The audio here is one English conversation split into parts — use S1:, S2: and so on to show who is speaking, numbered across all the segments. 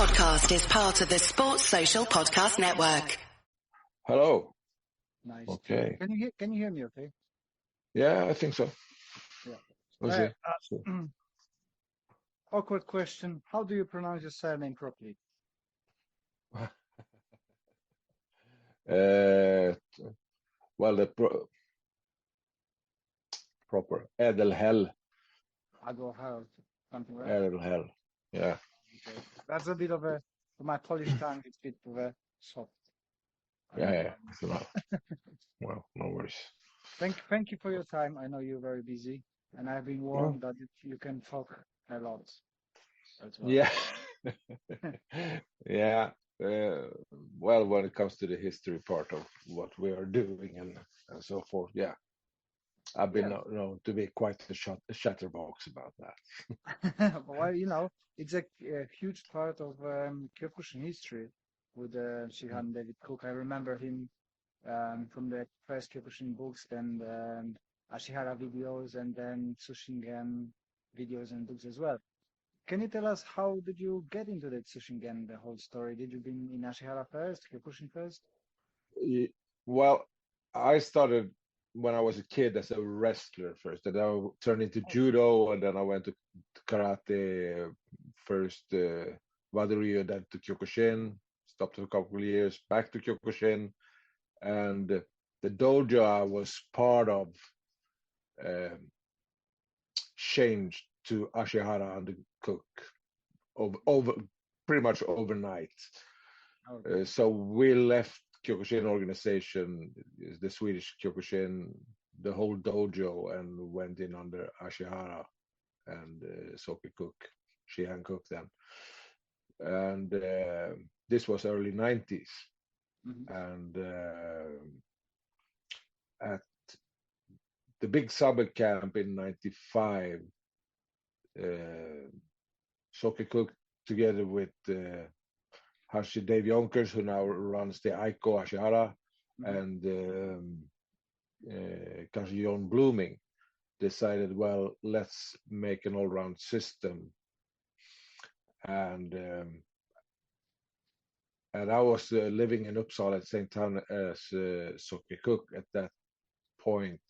S1: podcast is part of the Sports Social Podcast Network.
S2: Hello.
S3: Nice.
S2: Okay.
S3: Can you hear me okay?
S2: Yeah, I think so.
S3: Yeah.
S2: We'll see.
S3: Awkward question. How do you pronounce your surname properly?
S2: Well, the proper Adelhall.
S3: Adelhall, something like that.
S2: Adelhall. Yeah.
S3: Okay. That's a bit of a, for my Polish tongue, it's a bit of a soft.
S2: Yeah. Well, no worries.
S3: Thank you for your time. I know you're very busy, and I've been warned that you can talk a lot as well.
S2: Yeah. Yeah. Well, when it comes to the history part of what we are doing and so forth, yeah. I've been known to be quite a chatterbox about that.
S3: Well, it's a huge part of Kyokushin history with Shihan David Cook. I remember him from the first Kyokushin books, then Ashihara videos, and then Tsu Shin Gen videos and books as well. Can you tell us how did you get into the Tsu Shin Gen, the whole story? Did you been in Ashihara first, Kyokushin first?
S2: Well, I started when I was a kid as a wrestler first, and I turned into judo, and then I went to karate first, Wadaryu, then to Kyokushin, stopped for a couple of years, back to Kyokushin, and the dojo I was part of changed to Ashihara and the Cook over pretty much overnight.
S3: Okay.
S2: So we left Kyokushin organization, the Swedish Kyokushin, the whole dojo, and went in under Ashihara and Soke Cook, Shihan Cook then. And this was early 90s.
S3: Mm-hmm.
S2: And at the big summer camp in 95, Soke Cook, together with Dave Yonkers, who now runs the Aiko Ashihara, and Jon Blooming, decided, well, let's make an all-round system. And I was living in Uppsala at the same time as Soke Cook at that point.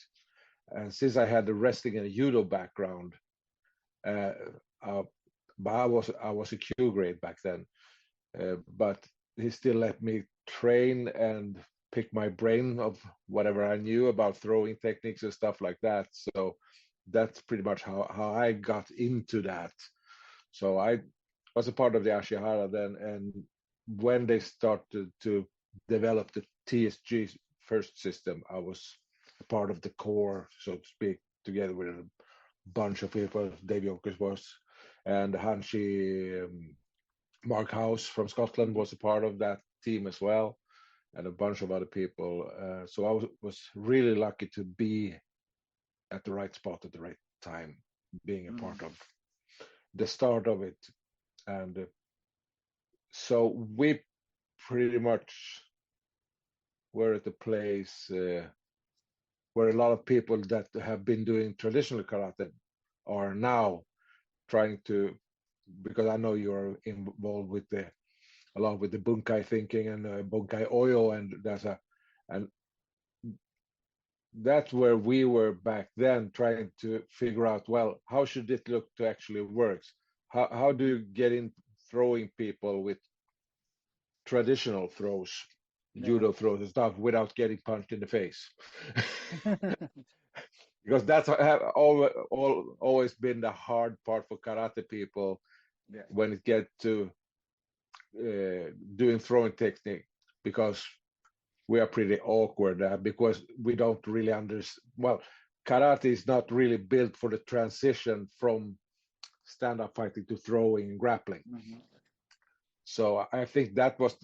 S2: And since I had the wrestling and judo background, but I was a Q grade back then. But he still let me train and pick my brain of whatever I knew about throwing techniques and stuff like that. So that's pretty much how I got into that. So I was a part of the Ashihara then, and when they started to develop the TSG first system, I was a part of the core, so to speak, together with a bunch of people. Dave Yonkers was, and Hanshi Mark House from Scotland was a part of that team as well, and a bunch of other people. So I was really lucky to be at the right spot at the right time, being a part of the start of it. And so we pretty much were at the place where a lot of people that have been doing traditional karate are now trying to, because I know you're involved with a lot with the bunkai thinking and bunkai oil, and and that's where we were back then, trying to figure out, well, how should it look to actually works? How do you get in throwing people with traditional throws, judo throws and stuff, without getting punched in the face? Because that's always been the hard part for karate people when it gets to doing throwing technique, because we are pretty awkward because we don't really understand. Well, karate is not really built for the transition from stand-up fighting to throwing and grappling. So I think that was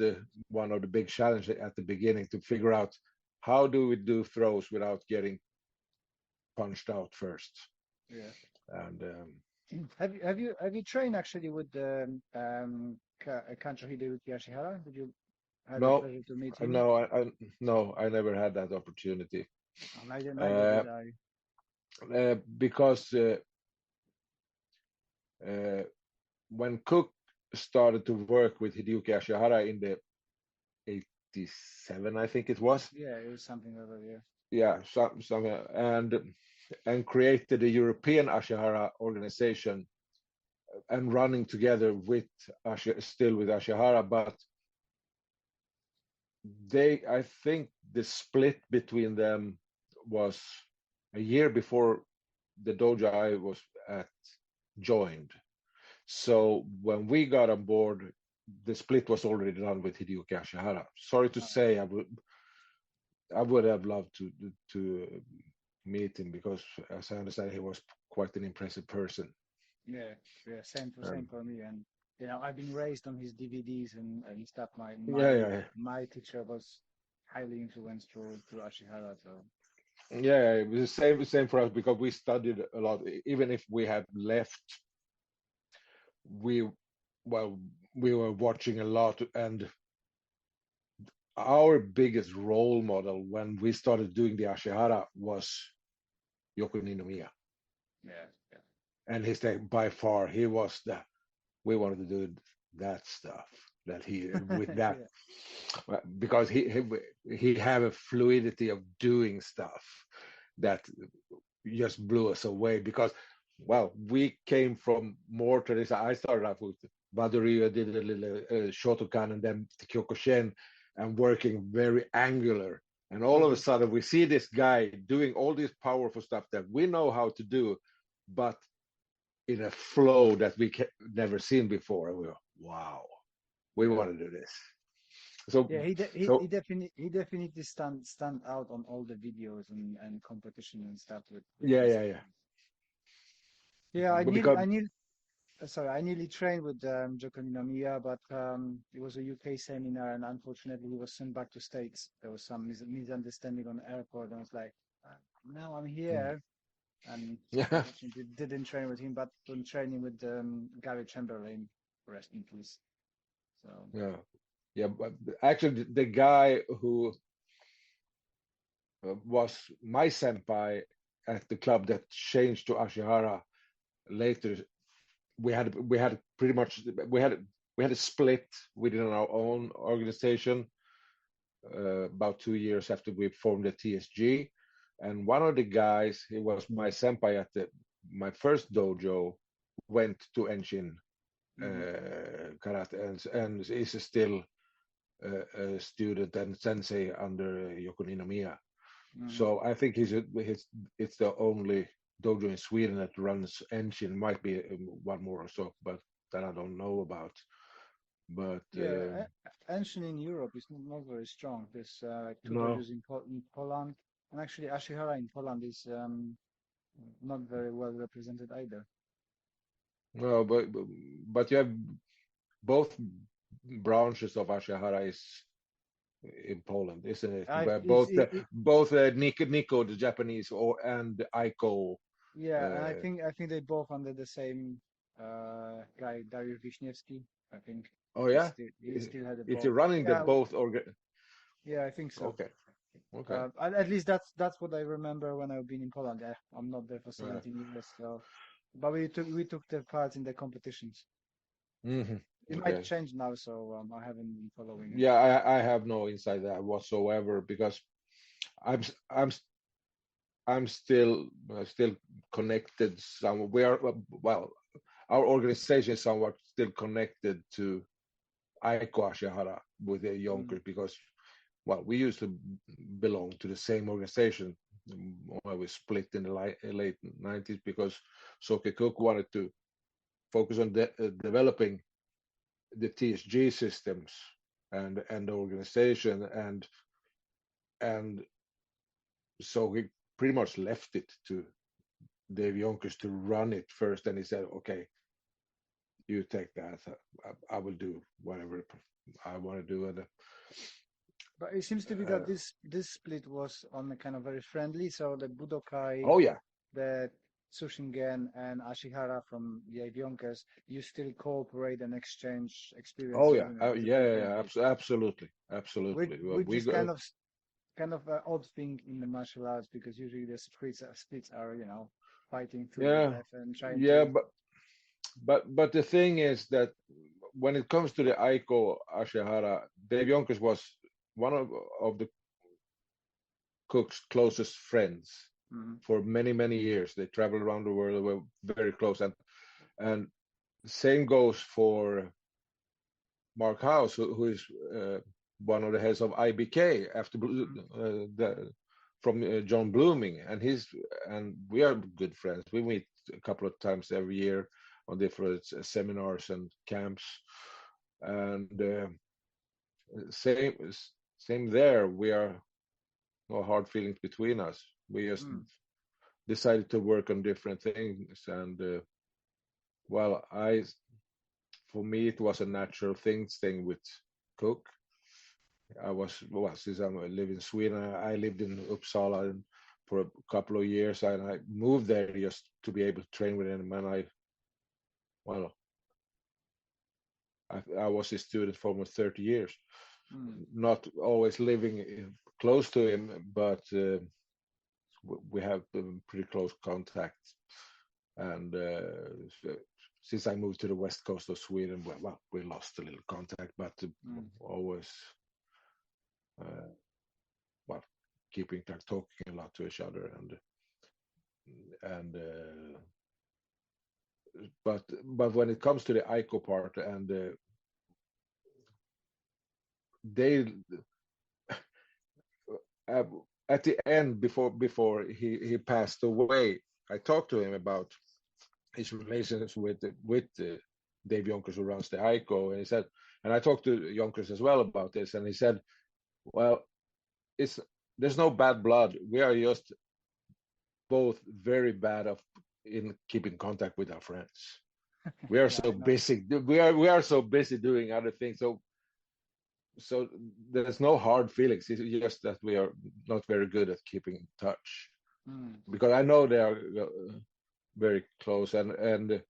S2: one of the big challenges at the beginning, to figure out how do we do throws without getting punched out first. And
S3: have you trained actually with Kancho Hideyuki Ashihara? Did you have the pleasure to meet him?
S2: No, I never had that opportunity.
S3: Neither did I.
S2: Because when Cook started to work with Hideyuki Ashihara in the 87, I think it was.
S3: Yeah, it was something over there.
S2: Yeah, some and created a European Ashihara organization and running together with still with Ashihara, but I think the split between them was a year before the dojo I was at joined. So when we got on board, the split was already done with Hideyuki Ashihara. Sorry to say, I would have loved to meet him because, as I understand, he was quite an impressive person.
S3: Yeah, same for me. And I've been raised on his DVDs and stuff. My teacher was highly influenced through Ashihara. So
S2: Yeah, it was the same for us because we studied a lot. Even if we had left, we well we were watching a lot, and our biggest role model when we started doing the Ashihara was Yoko Ninomiya.
S3: yeah.
S2: And his by far he was we wanted to do that stuff that he with that because he have a fluidity of doing stuff that just blew us away because we came from more tradition. I started off with Baduri, I did a little Shotokan and then Kyokushin and working very angular, and all of a sudden we see this guy doing all this powerful stuff that we know how to do, but in a flow that we never seen before, and we go, wow, we want to do this. So
S3: yeah, he definitely stand out on all the videos and competition and stuff with yeah. I nearly trained with Joko Ninomiya, but it was a UK seminar, and unfortunately he was sent back to States. There was some misunderstanding on the airport, and I was like, now I'm here, and unfortunately didn't train with him, but been training with Gary Chamberlain, rest in peace. So
S2: but actually the guy who was my senpai at the club that changed to Ashihara later, we had pretty much we had a split within our own organization about 2 years after we formed the TSG, and one of the guys, he was my senpai at my first dojo, went to Enshin karate and is still a student and sensei under Yoko Ninomiya. So I think it's the only dojo in Sweden that runs Enshin. Might be one more or so, but that I don't know about. But
S3: Enshin in Europe is not very strong. There's two
S2: no,
S3: dojos in Poland, and actually Ashihara in Poland is not very well represented either.
S2: no, but you have both branches of Ashihara is in Poland, isn't it? Both Nico, the Japanese, and Aiko.
S3: Yeah, and I think they both under the same guy, Dariusz Wiśniewski. I think.
S2: Oh yeah,
S3: he still had a
S2: it's
S3: both.
S2: running the both
S3: Yeah, I think so.
S2: Okay.
S3: At least that's what I remember when I've been in Poland. I'm not there for 17 years, so but we took the part in the competitions. It might change now, so I haven't been following it.
S2: Yeah, I have no insight that whatsoever because I'm still connected. Our organization is somewhat still connected to Aiko Ashihara with the Yonkers because we used to belong to the same organization when we split in the late 90s because Soke Cook wanted to focus on developing the TSG systems and the organization, and so we pretty much left it to Dave Yonkers to run it first, and he said, okay, you take that, I will do whatever I want to do.
S3: But it seems to be that this split was on a kind of very friendly, so the Budokai, the Tsu Shin Gen and Ashihara from the Yonkers, you still cooperate and exchange experience.
S2: Oh yeah, absolutely.
S3: Which is kind of an odd thing in the martial arts because usually the splits are fighting to the death and trying to.
S2: But the thing is that when it comes to the Aiko Ashihara, Dave Yonkers was one of the Cook's closest friends for many, many years. They traveled around the world, were very close. And same goes for Mark House, who is one of the heads of IBK after from John Blooming, and we are good friends. We meet a couple of times every year on different seminars and camps, and same there. We are no hard feelings between us. We just decided to work on different things, and for me it was a natural thing staying with Cook. Since I live in Sweden, I lived in Uppsala for a couple of years, and I moved there just to be able to train with him. And I was his student for almost 30 years, not always living close to him, but we have pretty close contact. And since I moved to the west coast of Sweden, we lost a little contact, but always. Keeping talking a lot to each other, but when it comes to the Aiko part, and they at the end before he passed away, I talked to him about his relations with Dave Yonkers, who runs the Aiko, and he said, and I talked to Yonkers as well about this, and he said, well, there's no bad blood. We are just both very bad in keeping contact with our friends. We are so busy. We are so busy doing other things. So there's no hard feelings. It's just that we are not very good at keeping in touch. Because I know they are very close. And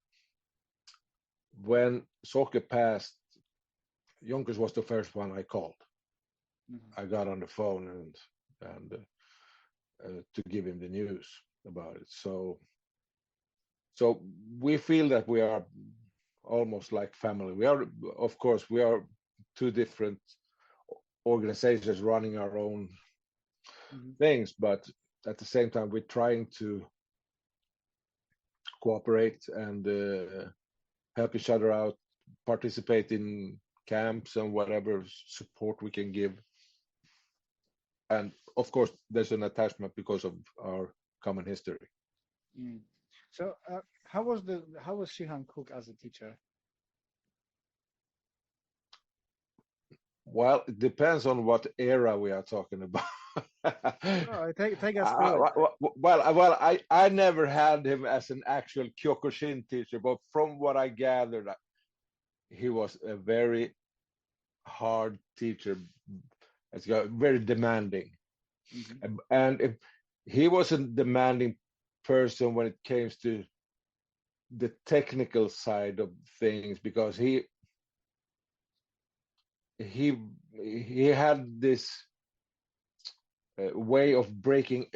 S2: when Soke passed, Yonkers was the first one I called. I got on the phone and to give him the news about it. So we feel that we are almost like family. We are, of course, two different organizations running our own things, but at the same time, we're trying to cooperate and help each other out, participate in camps and whatever support we can give. And of course, there's an attachment because of our common history.
S3: So, how was Shihan Cook as a teacher?
S2: Well, it depends on what era we are talking about.
S3: Take us through it.
S2: I never had him as an actual Kyokushin teacher, but from what I gathered, he was a very hard teacher. It's very demanding, and he was a demanding person when it came to the technical side of things, because he had this way of breaking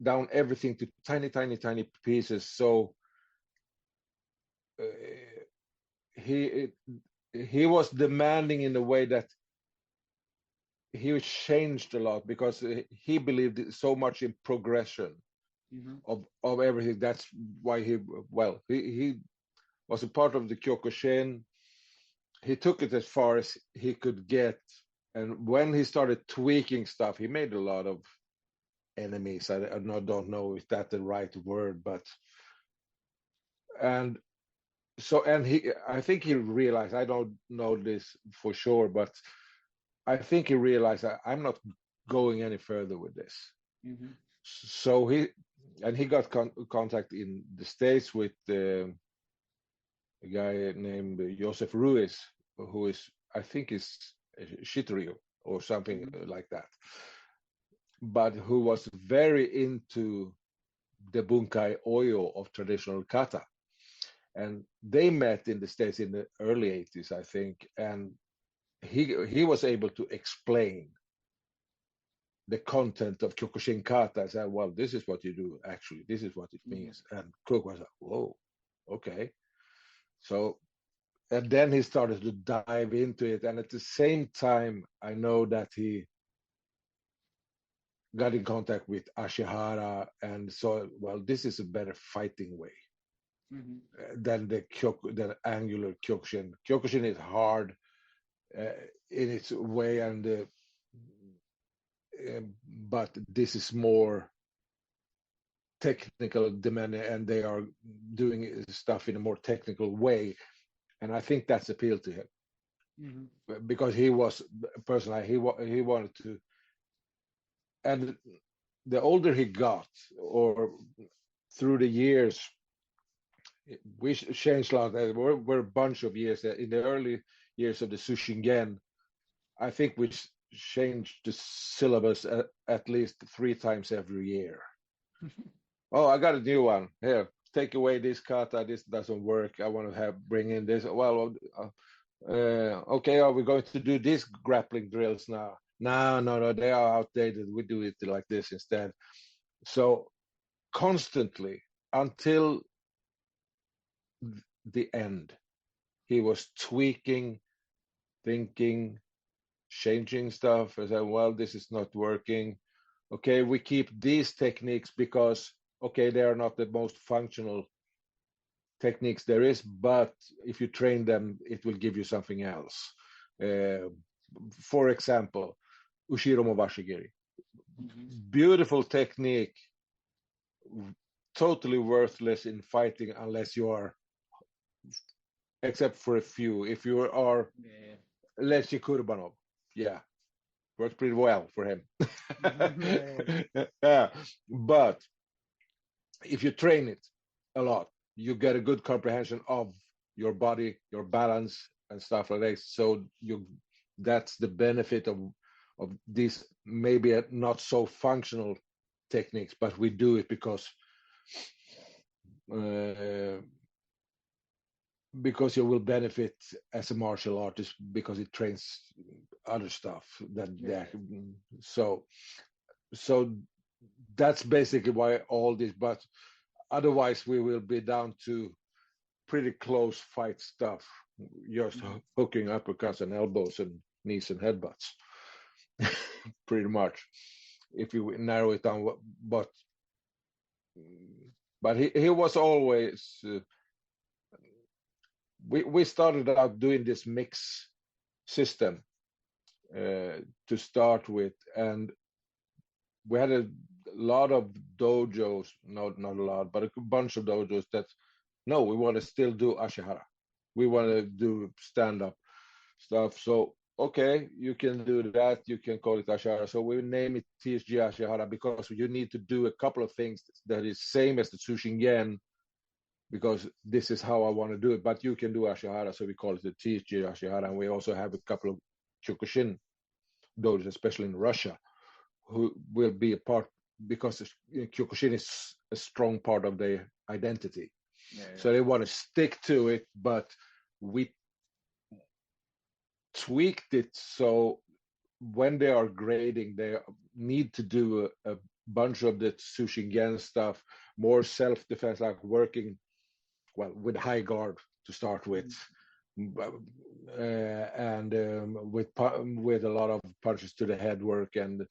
S2: down everything to tiny pieces. So he was demanding in a way that he changed a lot, because he believed so much in progression of everything. That's why he was a part of the Kyokushin. He took it as far as he could get, and when he started tweaking stuff, he made a lot of enemies. I don't know if that's the right word, but I think he realized, I don't know this for sure, but I think he realized I'm not going any further with this. So he got contact in the States with a guy named Joseph Ruiz, who is, I think, is Shitoryu or something like that, but who was very into the bunkai oyo of traditional kata. And they met in the States in the early 80s, I think, and he was able to explain the content of Kyokushin kata. I said, well, this is what you do, actually. This is what it means. And Cook was like, whoa, okay. So and then he started to dive into it. And at the same time, I know that he got in contact with Ashihara and saw, well, this is a better fighting way than the angular Kyokushin. Kyokushin is hard in its way, and but this is more technical demanding, and they are doing stuff in a more technical way, and I think that's appealed to him because he was personally he wanted to, and the older he got, or through the years, we changed a lot. We're a bunch of years in the early years of the Tsu Shin Gen. I think we changed the syllabus at least 3 times every year. Oh, I got a new one here. Take away this kata. This doesn't work. I want to bring in this. Well, okay. Are we going to do these grappling drills now? No. They are outdated. We do it like this instead. So constantly until the end, he was tweaking, thinking, changing stuff. I said, well, this is not working. Okay, we keep these techniques because, okay, they are not the most functional techniques there is, but if you train them, it will give you something else. For example, Ushiro Mobashigiri. Beautiful technique, totally worthless in fighting unless you are, except for a few. If you are Lechi Kurbanov, works pretty well for him. Yeah. But if you train it a lot, you get a good comprehension of your body, your balance, and stuff like that. So that's the benefit of these maybe not so functional techniques, but we do it because you will benefit as a martial artist because it trains other stuff so that's basically why all this, but otherwise we will be down to pretty close fight stuff, just hooking uppercuts and elbows and knees and headbutts. Pretty much, if you narrow it down. But he was always we started out doing this mix system to start with, and we had a lot of dojos, not a lot, but a bunch of dojos that no, we want to still do Ashihara. We want to do stand-up stuff. So okay, you can do that. You can call it Ashihara. So we name it TSG Ashihara because you need to do a couple of things that is same as the Tsu Shin Gen, because this is how I want to do it. But you can do Ashihara, so we call it the TSG Ashihara. And we also have a couple of Kyokushin dojos, especially in Russia, who will be a part, because Kyokushin is a strong part of their identity. So they want to stick to it, but we tweaked it so when they are grading, they need to do a bunch of the Tsu Shin Gen stuff, more self-defense, like working with high guard to start with, and with a lot of punches to the head work and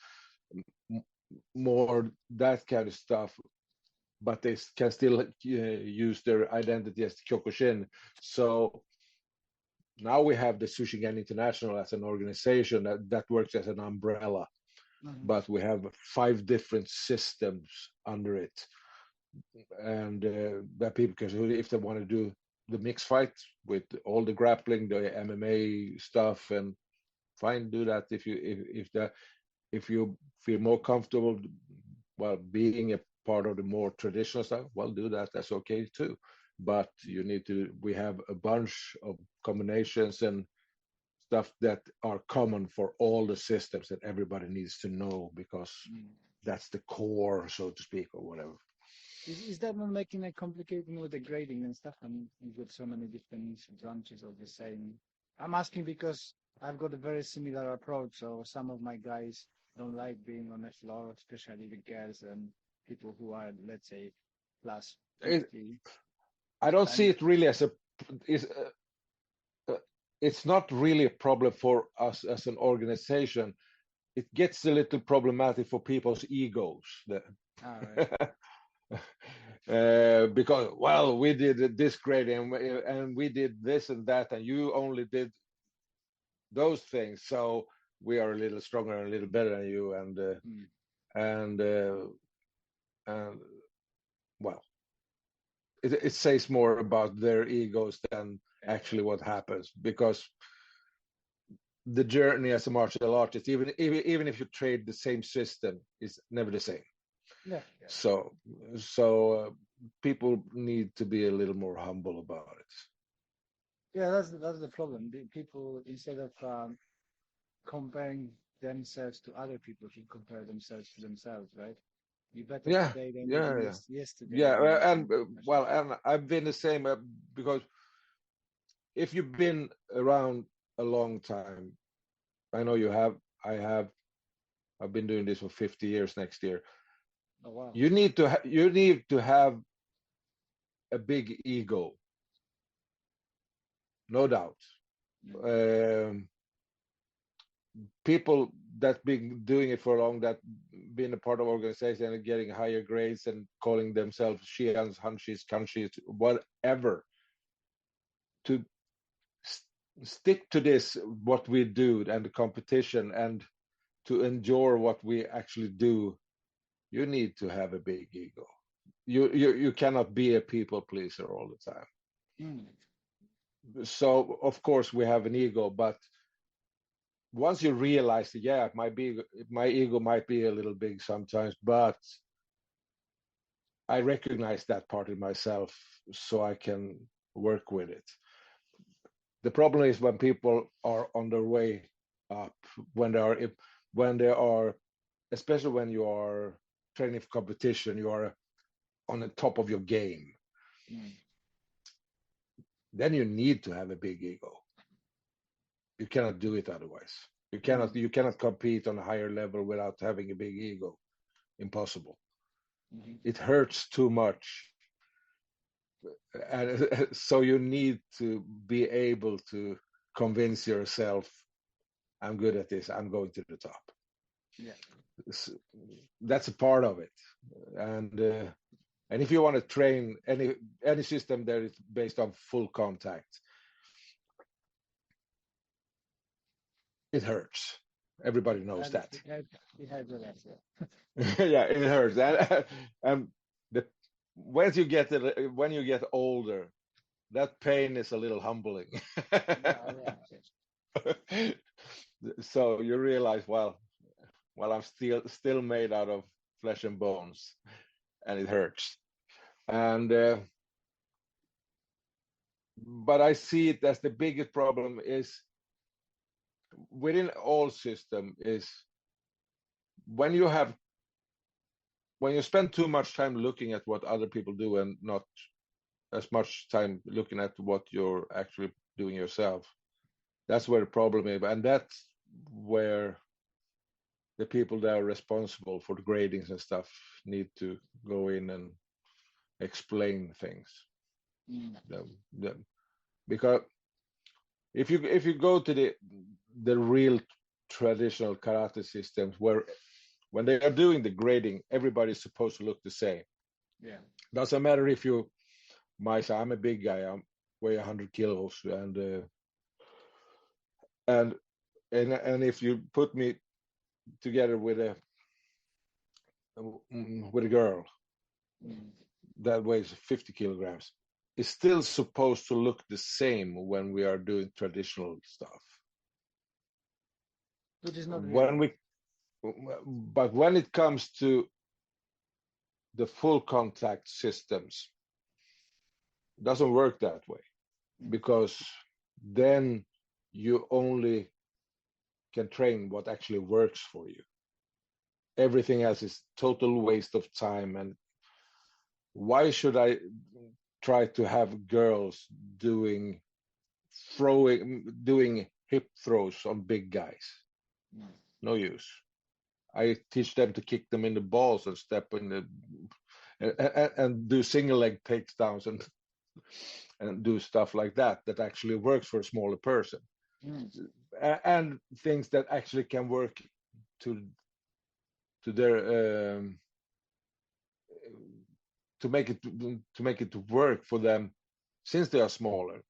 S2: more that kind of stuff. But they can still use their identity as Kyokushin. So now we have the Tsu Shin Gen International as an organization that works as an umbrella, but we have 5 different systems under it, and that people can, if they want to do the mixed fight with all the grappling, the MMA stuff, and fine, do that. If you feel more comfortable while being a part of the more traditional stuff, well, do that. That's okay too. But we have a bunch of combinations and stuff that are common for all the systems that everybody needs to know, because that's the core, so to speak, or whatever.
S3: Is that not making it complicated with the grading and stuff? I mean, you've got so many different branches of the same. I'm asking because I've got a very similar approach. So some of my guys don't like being on the floor, especially the girls and people who are, let's say, plus 50.
S2: I don't see it really as it's not really a problem for us as an organization. It gets a little problematic for people's egos.
S3: Right.
S2: Because, well, we did this grade and we did this and that, and you only did those things, so we are a little stronger and a little better than you, and well, it says more about their egos than actually what happens, because the journey as a martial artist, even if you trade the same system, is never the same.
S3: Yeah.
S2: So people need to be a little more humble about it.
S3: Yeah, that's the problem. People, instead of comparing themselves to other people, should compare themselves to themselves, right? You better today than you did yesterday.
S2: And well, and I've been the same, because if you've been around a long time, I know you have, I've been doing this for 50 years next year.
S3: Oh, wow.
S2: You need to have a big ego, no doubt. People that been doing it for long, that been a part of organization and getting higher grades and calling themselves Shihans, Hanshis, Kanshis, whatever, to stick to this, what we do, and the competition, and to enjoy what we actually do, you need to have a big ego. You cannot be a people pleaser all the time. So of course we have an ego, but once you realize that, yeah, my ego might be a little big sometimes, but I recognize that part in myself, so I can work with it. The problem is when people are on their way up, when they are, especially when you are training for competition, you are on the top of your game. Then you need to have a big ego. You cannot do it otherwise. You cannot compete on a higher level without having a big ego. Impossible. It hurts too much. And so you need to be able to convince yourself, I'm good at this, I'm going to the top.
S3: Yeah.
S2: That's a part of it. And if you want to train any system that is based on full contact, it hurts. Everybody knows that.
S3: It hurts a lot,
S2: yeah, it hurts. And when you get older, that pain is a little humbling. So you realize, well, I'm still made out of flesh and bones, and it hurts. And but I see it as the biggest problem is within all system is when you spend too much time looking at what other people do and not as much time looking at what you're actually doing yourself. That's where the problem is, and that's where the people that are responsible for the gradings and stuff need to go in and explain things. Because if you go to the real traditional karate systems, where when they are doing the grading, everybody's supposed to look the same.
S3: Yeah.
S2: Doesn't matter if I'm a big guy, I weigh 100 kilos, and if you put me together with a girl that weighs 50 kilograms, it's still supposed to look the same when we are doing traditional stuff.
S3: Which is not really.
S2: But when it comes to the full contact systems, it doesn't work that way, because then you only can train what actually works for you. Everything else is total waste of time. And why should I try to have girls doing hip throws on big guys? No use. I teach them to kick them in the balls and step in and do single leg takedowns and do stuff like that actually works for a smaller person. and things that actually can work to their to make it work for them, since they are smaller.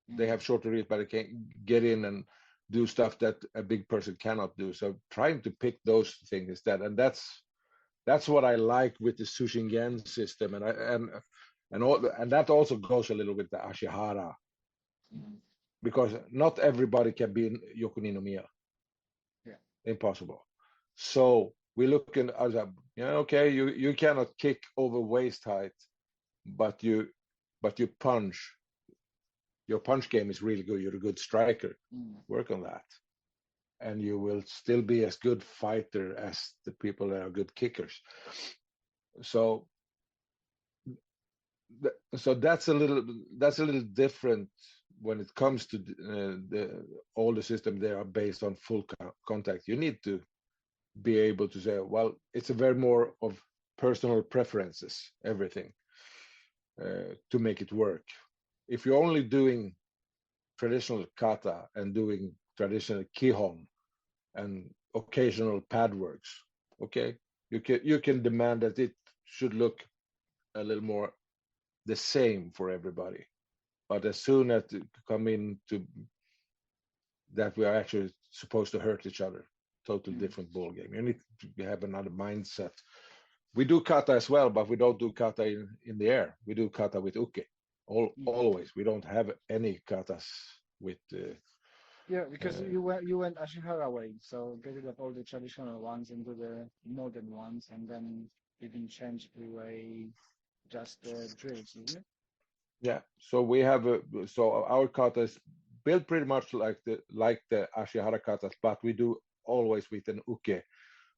S2: They have shorter reach, but they can get in and do stuff that a big person cannot do. So trying to pick those things instead, and that's what I like with the Tsu Shin Gen system, and that also goes a little with the Ashihara, because not everybody can be in Yokuni no Miya.
S3: Yeah.
S2: Impossible. So we look in as a, okay, you cannot kick over waist height, but you punch. Your punch game is really good. You're a good striker. Work on that, and you will still be as good fighter as the people that are good kickers. So that's a little different when it comes to all the systems. They are based on full contact. You need to be able to say, well, it's a very more of personal preferences, everything, to make it work. If you're only doing traditional kata and doing traditional kihon and occasional pad works, okay, you can demand that it should look a little more the same for everybody. But as soon as it come into that we are actually supposed to hurt each other, totally different ball game. You need to have another mindset. We do kata as well, but we don't do kata in the air. We do kata with uke. Always. We don't have any katas with.
S3: Yeah, because you went Ashihara way, so get rid of all the traditional ones into the modern ones, and then you can change the way just drills, isn't it?
S2: Yeah. So we have so our kata is built pretty much like the Ashihara katas, but we do always with an uke.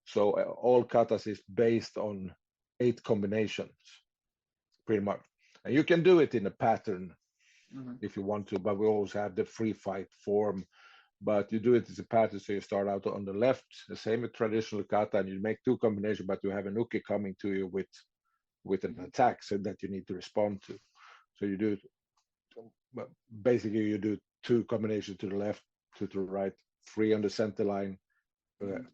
S2: So all katas is based on 8 combinations, pretty much. And you can do it in a pattern if you want to, but we always have the free fight form. But you do it as a pattern, so you start out on the left, the same with traditional kata, and you make 2 combinations, but you have an uke coming to you with an attack, so that you need to respond to. So you do, basically you do 2 combinations to the left, to the right, 3 on the center line,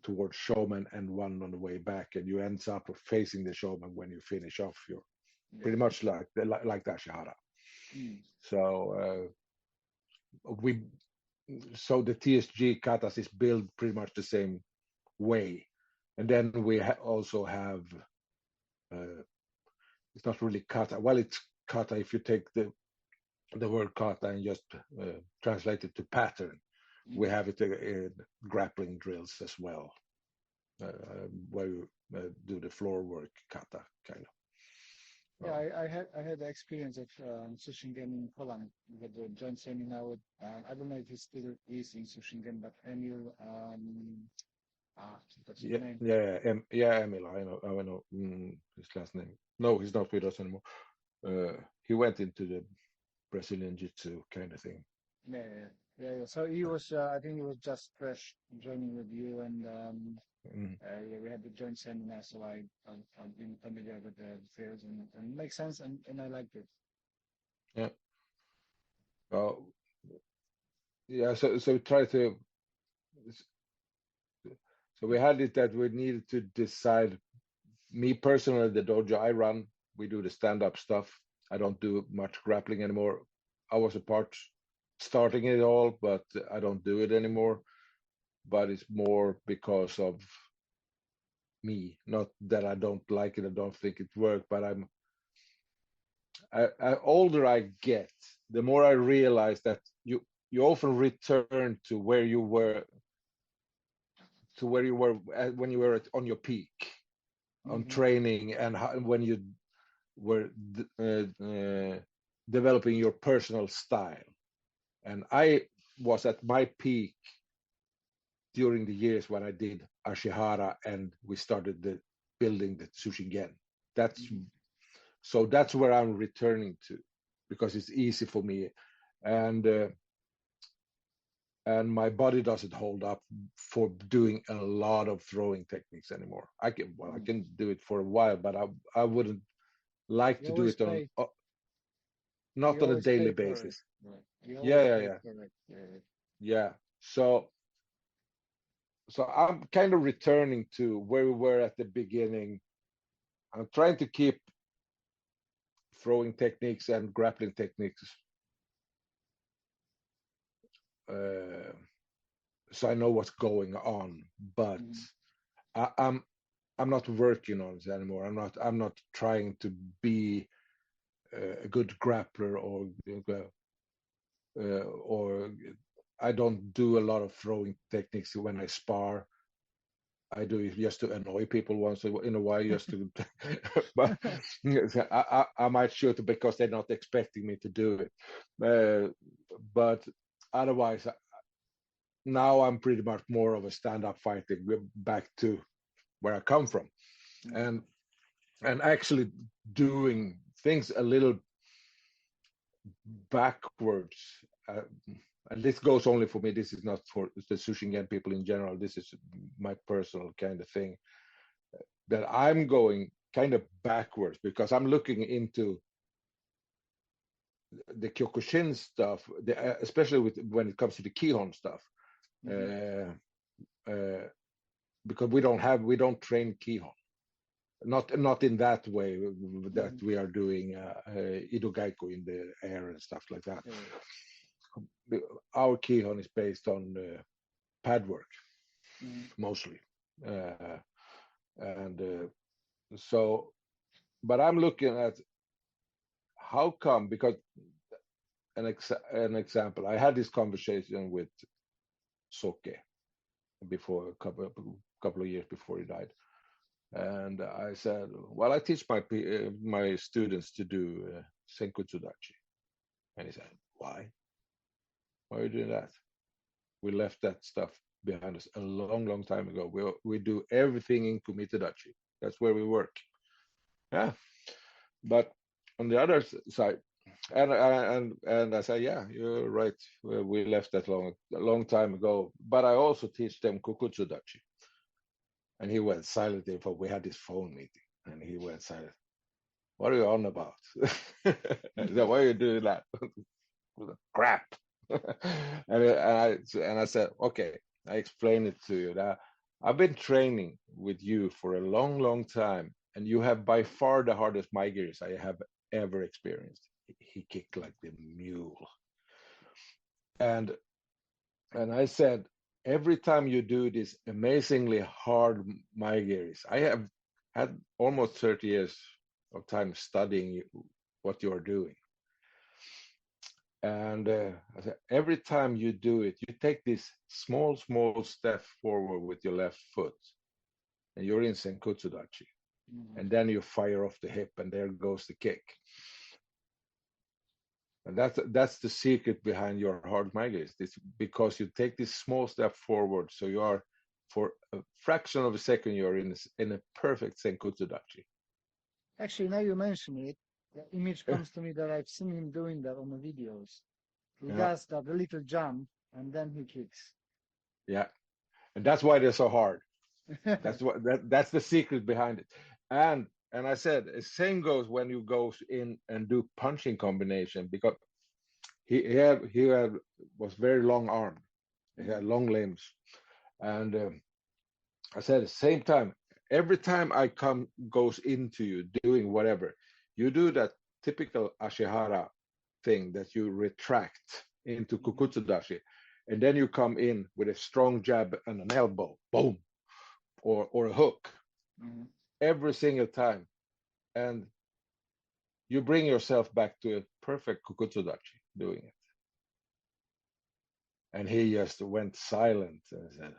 S2: towards showman, and 1 on the way back, and you end up facing the showman when you finish off your pretty much like the Ashihara. So so the TSG katas is built pretty much the same way, and then we also have it's not really kata. Well, it's kata if you take the word kata and just translate it to pattern. We have it in grappling drills as well, where you do the floor work kata kind of.
S3: Yeah, I had the experience of Tsu Shin Gen in Poland. We had a joint seminar with I don't know if he still is in Tsu Shin Gen, but Emil what's his name?
S2: Emil. I know his last name. No, he's not with us anymore. He went into the Brazilian Jiu-Jitsu kind of thing.
S3: Yeah. So he was, I think he was just fresh joining with you, and yeah, we had the joint seminar, so I've been familiar with the fields, and it makes sense, and I liked it.
S2: Yeah. Well, yeah. So try to. So we had it that we needed to decide. Me personally, the dojo I run, we do the stand-up stuff. I don't do much grappling anymore. I was a part starting it all, but I don't do it anymore. But it's more because of me, not that I don't like it, I don't think it worked, but older I get, the more I realize that you often return to where you were when you were on your peak on training, and when you were developing your personal style. And I was at my peak during the years when I did Ashihara and we started building the Tsu Shin Gen. That's where I'm returning to, because it's easy for me, and my body doesn't hold up for doing a lot of throwing techniques anymore. I can do it for a while, but I wouldn't like to do it on not on a daily basis.
S3: Yeah.
S2: Yeah. So I'm kind of returning to where we were at the beginning. I'm trying to keep throwing techniques and grappling techniques, so I know what's going on. But I'm not working on it anymore. I'm not trying to be a good grappler, or I don't do a lot of throwing techniques when I spar. I do it just to annoy people once in a while, just to. But I might shoot because they're not expecting me to do it. But otherwise, now I'm pretty much more of a stand-up fighting. We're back to where I come from, and actually doing things a little backwards. And this goes only for me. This is not for the Tsu Shin Gen people in general. This is my personal kind of thing, that I'm going kind of backwards because I'm looking into the Kyokushin stuff, especially when it comes to the Kihon stuff, because we don't train Kihon, not in that way that we are doing Ido-Gaiko in the air and stuff like that. Our Kihon is based on pad work mostly, so. But I'm looking at how come, because an example, I had this conversation with Soke before a couple of years before he died, and I said, well, I teach my students to do Senkutsu Dachi, and he said, why are you doing that? We left that stuff behind us a long time ago. We do everything in Kumite Dachi. That's where we work. Yeah, but on the other side, and I say, yeah, you're right. We left that a long time ago. But I also teach them Kukutsu Dachi. And he went silent. We had this phone meeting, and he went silent. What are you on about? I said, why are you doing that? Crap. and I said, okay. I explained it to you that I've been training with you for a long time, and you have by far the hardest migraines I have ever experienced. He kicked like the mule. And I said, every time you do this amazingly hard migraines, I have had almost 30 years of time studying what you are doing. And I said, every time you do it, you take this small step forward with your left foot, and you're in Senkutsu Dachi. And then you fire off the hip, and there goes the kick. And that's the secret behind your hard migraines. It's because you take this small step forward, so you are, for a fraction of a second, you're in a perfect Senkutsu Dachi.
S3: Actually, now you mention it, the image comes to me that I've seen him doing that on the videos. He does that little jump, and then he kicks.
S2: Yeah, and that's why they're so hard. That's the secret behind it. And I said, the same goes when you go in and do punching combination, because he was very long armed. He had long limbs. And I said, at the same time, every time I goes into you doing whatever, you do that typical Ashihara thing that you retract into Kukutsu Dashi, and then you come in with a strong jab and an elbow, boom, or a hook, every single time, and you bring yourself back to a perfect Kukutsu Dachi doing it. And he just went silent and said,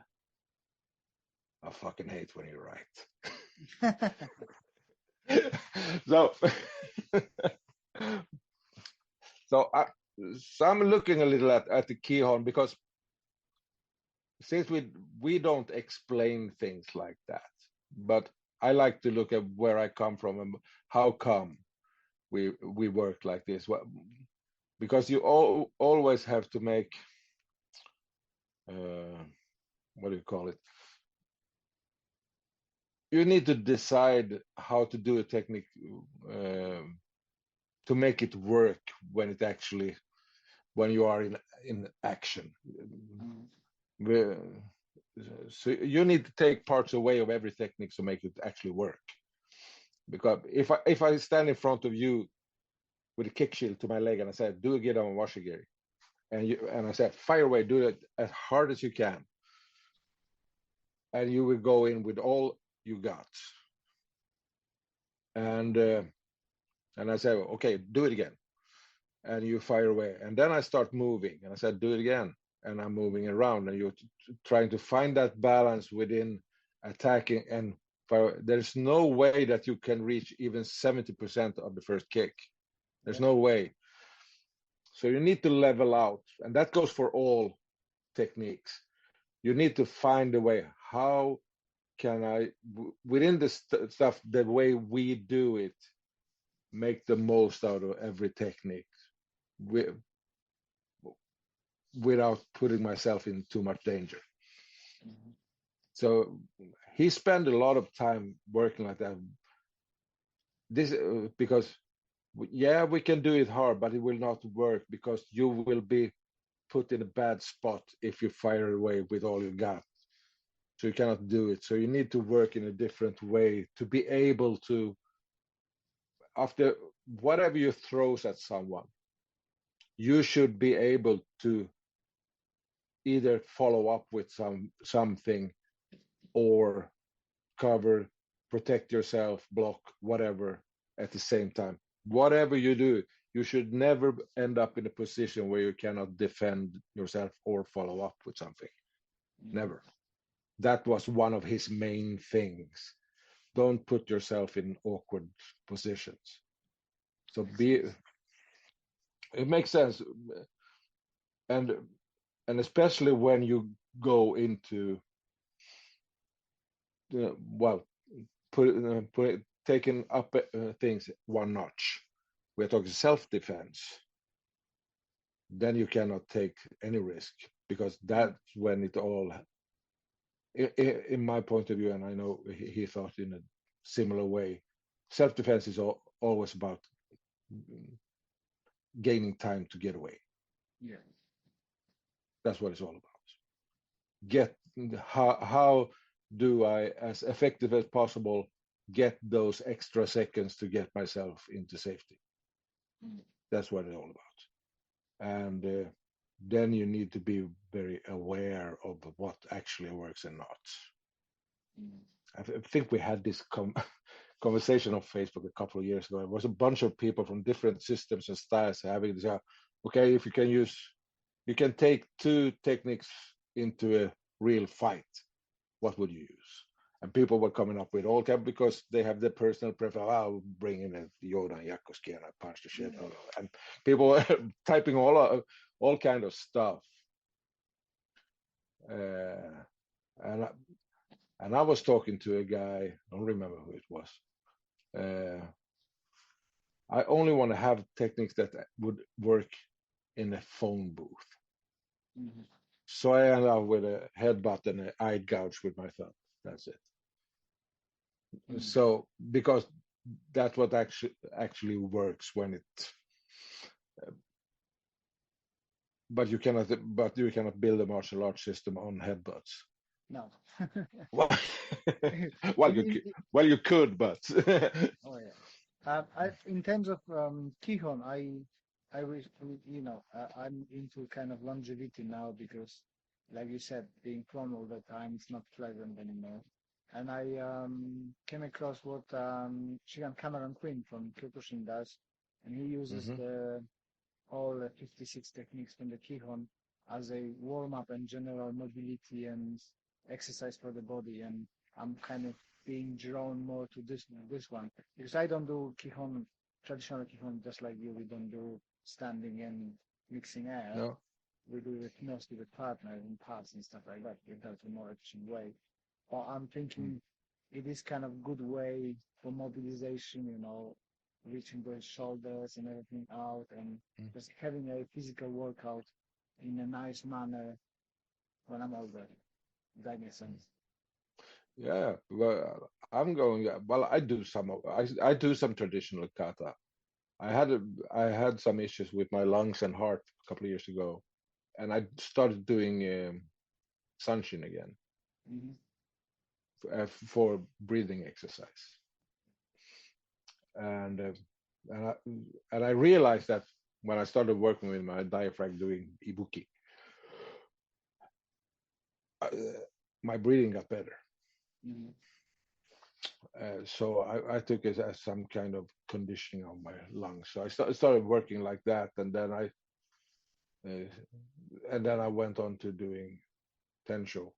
S2: I fucking hate when you're right. So I'm looking a little at the Kihon, because since we don't explain things like that, but I like to look at where I come from and how come we work like this. Because you always have to make what do you call it? You need to decide how to do a technique to make it work when you are in action. So you need to take parts away of every technique to make it actually work. Because if I stand in front of you with a kick shield to my leg and I said, do a get on washigiri, and I said, fire away, do it as hard as you can, and you will go in with all you got, and I said, okay, do it again, and you fire away, and then I start moving, and I said, do it again, and I'm moving around, and you're trying to find that balance within attacking and fire. There's no way that you can reach even 70% of the first kick. There's no way. So you need to level out, and that goes for all techniques. You need to find a way. How can I, within the stuff, the way we do it, make the most out of every technique without putting myself in too much danger. Mm-hmm. So he spent a lot of time working like that. This because we can do it hard, but it will not work because you will be put in a bad spot if you fire away with all you got. So you cannot do it. So you need to work in a different way to be able to, after whatever you throws at someone, you should be able to either follow up with something or cover, protect yourself, block, whatever at the same time. Whatever you do, you should never end up in a position where you cannot defend yourself or follow up with something. Never. That was one of his main things. Don't put yourself in awkward positions. So it makes sense. And especially when you go into taking up things one notch. We're talking self-defense. Then you cannot take any risk because that's when it all, in my point of view, and I know he thought in a similar way, self-defense is always about gaining time to get away.
S3: Yeah,
S2: that's what it's all about. How do I, as effective as possible, get those extra seconds to get myself into safety? That's what it's all about. And then you need to be very aware of what actually works and not. I think we had this conversation on Facebook a couple of years ago. It was a bunch of people from different systems and styles having this. Okay, if you can take two techniques into a real fight, what would you use? And people were coming up with all kinds because they have their personal preference. I'll bring in a Yoda and Yakoski and I punch the shit out of it. And people were typing all kind of stuff. And I was talking to a guy, I don't remember who it was. I only want to have techniques that would work in a phone booth. Mm-hmm. So I ended up with a headbutt and an eye gouge with my thumb. That's it. Mm-hmm. So because that's what actually works when it. But you cannot build a martial arts system on headbutts.
S3: No.
S2: well, you could, but.
S3: Oh yeah. In terms of Kihon, I wish, I'm into kind of longevity now because, like you said, being prone all the time, it's not pleasant anymore. And I came across what Shihan Cameron Quinn from Kyokushin does, and he uses all 56 techniques from the Kihon as a warm-up and general mobility and exercise for the body. And I'm kind of being drawn more to this one because I don't do Kihon, traditional Kihon, just like you. We don't do standing and mixing air.
S2: No.
S3: We do it mostly with partners and pads and stuff like that. That's a more efficient way. But I'm thinking it is kind of good way for mobilization, reaching those shoulders and everything out and just having a physical workout in a nice manner when I'm older. Does that make sense?
S2: Yeah, well, I do some traditional kata. I had some issues with my lungs and heart a couple of years ago, and I started doing Tsu Shin Gen
S3: Mm-hmm.
S2: for breathing exercise. And I realized that when I started working with my diaphragm doing ibuki, my breathing got better.
S3: Mm-hmm.
S2: So I took it as some kind of conditioning of my lungs. So I started working like that, and then I went on to doing Tensho.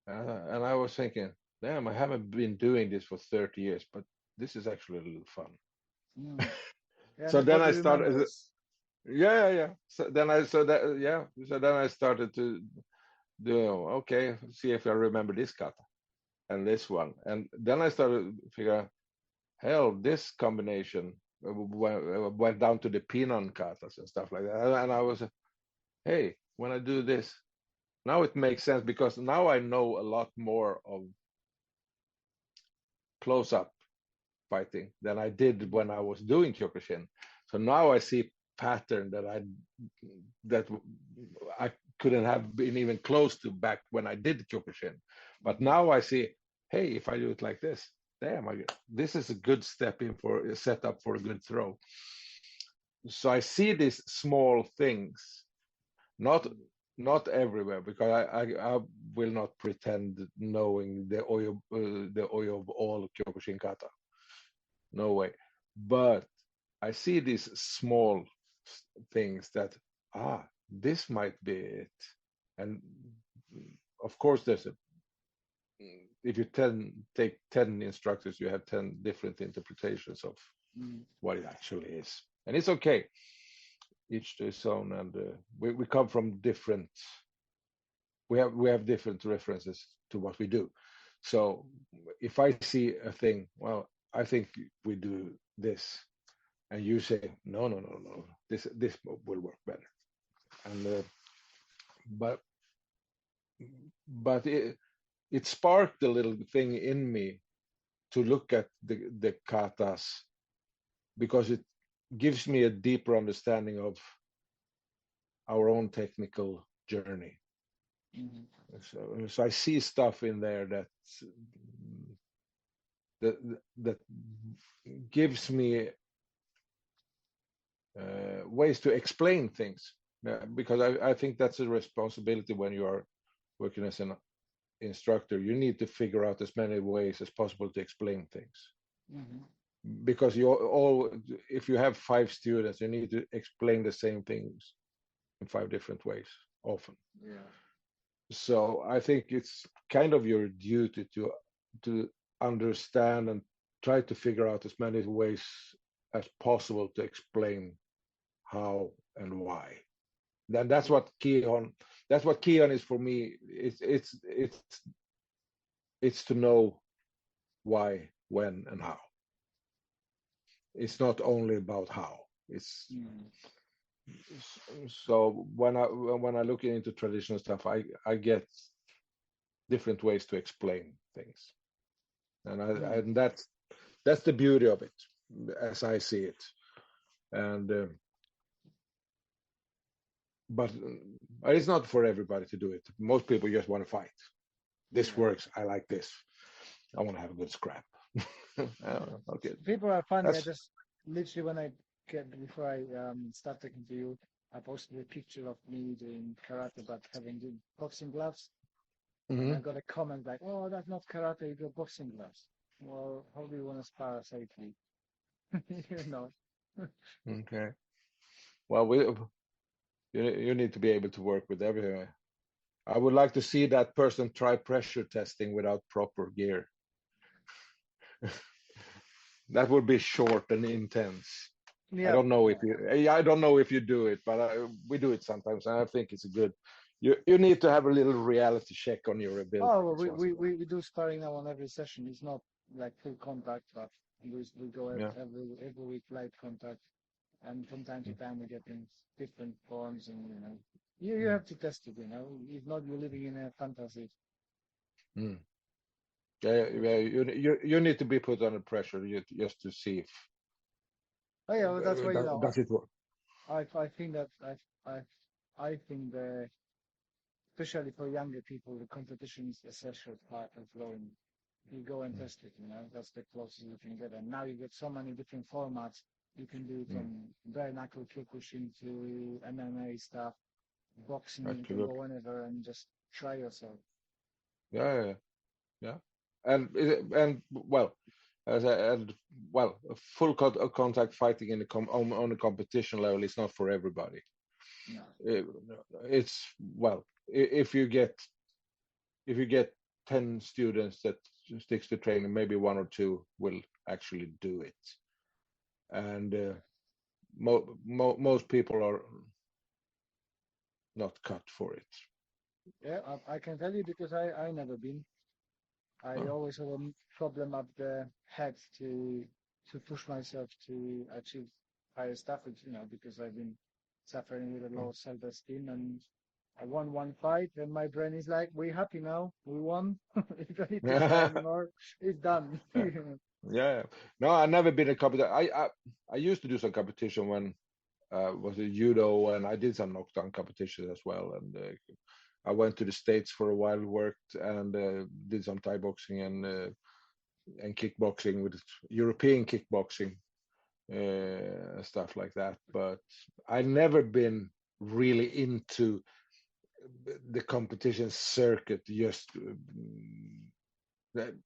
S2: And I was thinking, damn, I haven't been doing this for 30 years, but this is actually a little fun.
S3: Mm. Yeah,
S2: So
S3: the
S2: then
S3: body
S2: I started,
S3: remembers.
S2: yeah. So then I started to do, okay, see if I remember this kata and this one. And then I started to figure out, hell, this combination went down to the pinon katas and stuff like that. And I was, hey, when I do this, now it makes sense because now I know a lot more of close up fighting than I did when I was doing Kyokushin. So now I see pattern that I couldn't have been even close to back when I did Kyokushin. But now I see, hey, if I do it like this, damn, this is a good step in for a setup for a good throw. So I see these small things, not everywhere, because I will not pretend knowing the oyo of all Kyokushin kata. No way. But I see these small things that this might be it. And of course, if you take 10 instructors, you have 10 different interpretations of what it actually is, and it's okay. Each to his own, and we come from different. We have different references to what we do. So if I see a thing, well, I think we do this, and you say no, this will work better, and but it sparked a little thing in me to look at the katas, because it gives me a deeper understanding of our own technical journey. So I see stuff in there that gives me ways to explain things, because I think that's a responsibility when you are working as an instructor. You need to figure out as many ways as possible to explain things, because if you have 5 students, you need to explain the same things in 5 different ways often. So I think it's kind of your duty to understand and try to figure out as many ways as possible to explain how and why. Then that's what Kion is for me. It's to know why, when, and how. It's not only about how. It's so when I look into traditional stuff, I get different ways to explain things, and that's the beauty of it, as I see it. And but it's not for everybody to do it. Most people just want to fight. This works. I like this. I want to have a good scrap. Okay.
S3: People are funny. I just literally before I start talking to you, I posted a picture of me doing karate but having the boxing gloves. And I got a comment like, "Oh, that's not karate, you got boxing gloves." Well, how do you want to spar safely? You know.
S2: Okay. Well, you need to be able to work with everything. I would like to see that person try pressure testing without proper gear. That would be short and intense. I don't know if you do it, but we do it sometimes, and I think it's a good. You need to have a little reality check on your ability.
S3: Oh, well, we do sparring now on every session. It's not like full contact, but we go every week light contact, and from time to time we get in different forms, and you have to test it. If not, you're living in a fantasy.
S2: Yeah, you need to be put under pressure just to see if.
S3: Oh yeah, well, that's why
S2: does it work?
S3: I think that I think especially for younger people, the competition is essential part of growing. You go and test it, that's the closest you can get. And now you get so many different formats. You can do from bare knuckle kyokushin to MMA stuff, boxing, you can go
S2: Absolutely.
S3: whenever and just try yourself.
S2: Yeah, yeah, yeah. And well, as I, and well, full contact fighting in on a competition level is not for everybody.
S3: No.
S2: Uh, It's well, if you get 10 students that sticks to training, maybe one or two will actually do it. And most people are not cut for it.
S3: Yeah, I can tell you because I never been. I
S2: Oh,
S3: always have a problem up the head to push myself to achieve higher stuff, because I've been suffering with a
S2: oh.
S3: low self-esteem, and I won one fight, and my brain is like, "We're happy now. We won. You don't need to try
S2: Yeah,
S3: anymore. It's done."
S2: yeah. No, I've never been a competition. I used to do some competition when was it judo, and I did some knockdown competitions as well. And I went to the States for a while, worked and did some Thai boxing and kickboxing with European kickboxing stuff like that. But I've never been really into the competition circuit. Just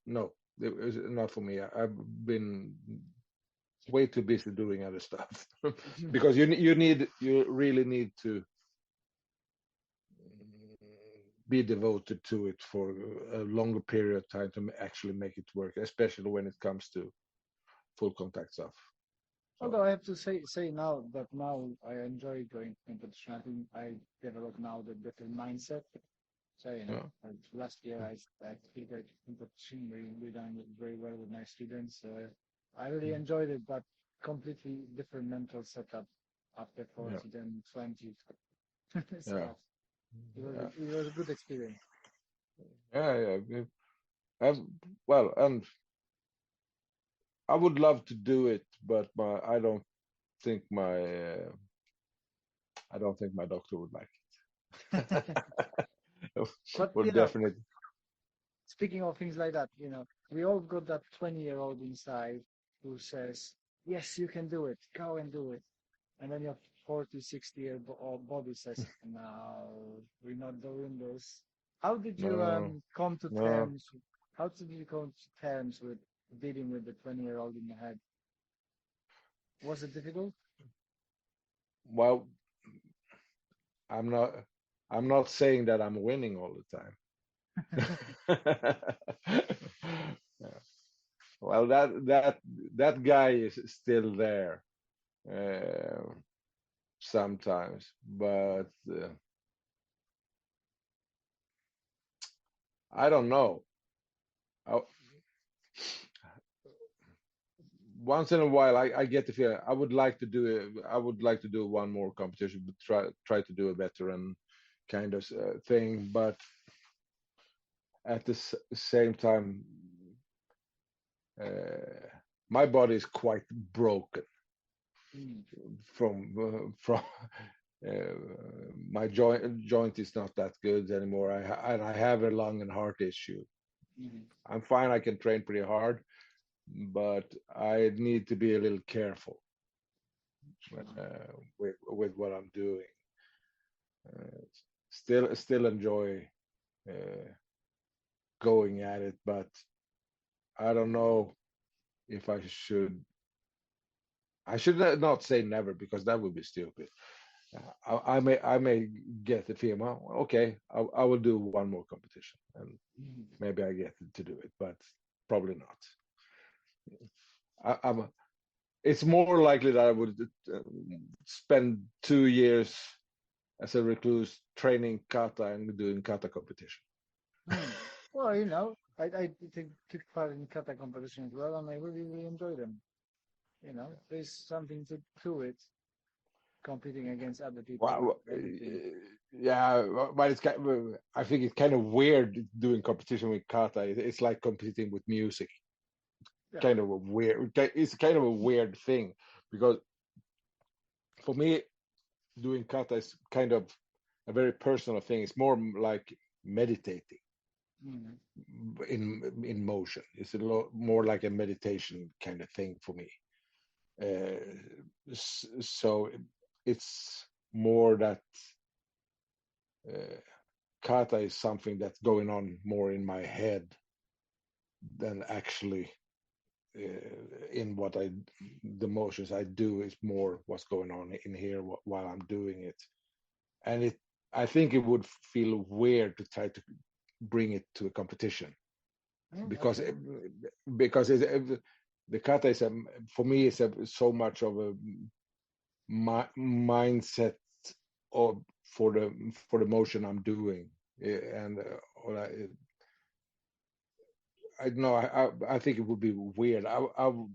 S2: no, it was not for me. I've been way too busy doing other stuff because you really need to be devoted to it for a longer period of time to actually make it work, especially when it comes to full contact stuff. So
S3: Although I have to say now I enjoy going competition. I think I developed now the better mindset. So,
S2: yeah,
S3: last year I figured competition, we done it very well with my students. I really enjoyed it, but completely different mental setup after
S2: yeah,
S3: 40 than 20.
S2: yeah,
S3: So
S2: yeah,
S3: it was a good experience.
S2: yeah, yeah. And well, and I would love to do it, but think my I don't think my doctor would like it.
S3: But,
S2: Would definitely.
S3: speaking of things like that, we all got that 20-year-old inside who says, yes, you can do it. Go and do it. And then your 40, 60-year-old body says, no, we're not doing this. How did you
S2: No,
S3: come to
S2: no.
S3: terms? How did you come to terms with dealing with the 20-year-old in the head? Was it difficult?
S2: Well, I'm not. I'm not saying that I'm winning all the time. Yeah. Well, that guy is still there sometimes, but I don't know. I, once in a while, I get the feeling I would like to do it. I would like to do one more competition, but try to do a veteran kind of thing. But at the same time, uh, my body is quite broken
S3: Mm.
S2: from uh, my joint is not that good anymore. And I have a lung and heart issue.
S3: Mhm.
S2: I'm fine. I can train pretty hard, but I need to be a little careful with what I'm doing. Uh, still enjoy uh, going at it, but I don't know if I should. I should not say never because that would be stupid. I may get the feeling. Well, okay, I will do one more competition, and
S3: Mhm.
S2: maybe I get to do it, but probably not. I'm. It's more likely that I would spend 2 years as a recluse training kata and doing kata competition.
S3: Mm. Well, I took part in kata competition as well, and I really, really enjoy them. There's something to it, competing against other people with
S2: Wow.
S3: everything.
S2: Yeah, but it's kind of, I think it's kind of weird doing competition with kata. It's like competing with music.
S3: Yeah.
S2: Kind of a weird. It's kind of a weird thing because for me, doing kata is kind of a very personal thing. It's more like meditating
S3: Mm.
S2: in motion. It's a lot more like a meditation kind of thing for me. So it's more that kata is something that's going on more in my head than actually in the motions I do. Is more what's going on in here while I'm doing it. And I think it would feel weird to try to bring it to a competition because
S3: Okay.
S2: the kata is for me it's so much of a mindset of for the motion I'm doing. And I know I think it would be weird. I would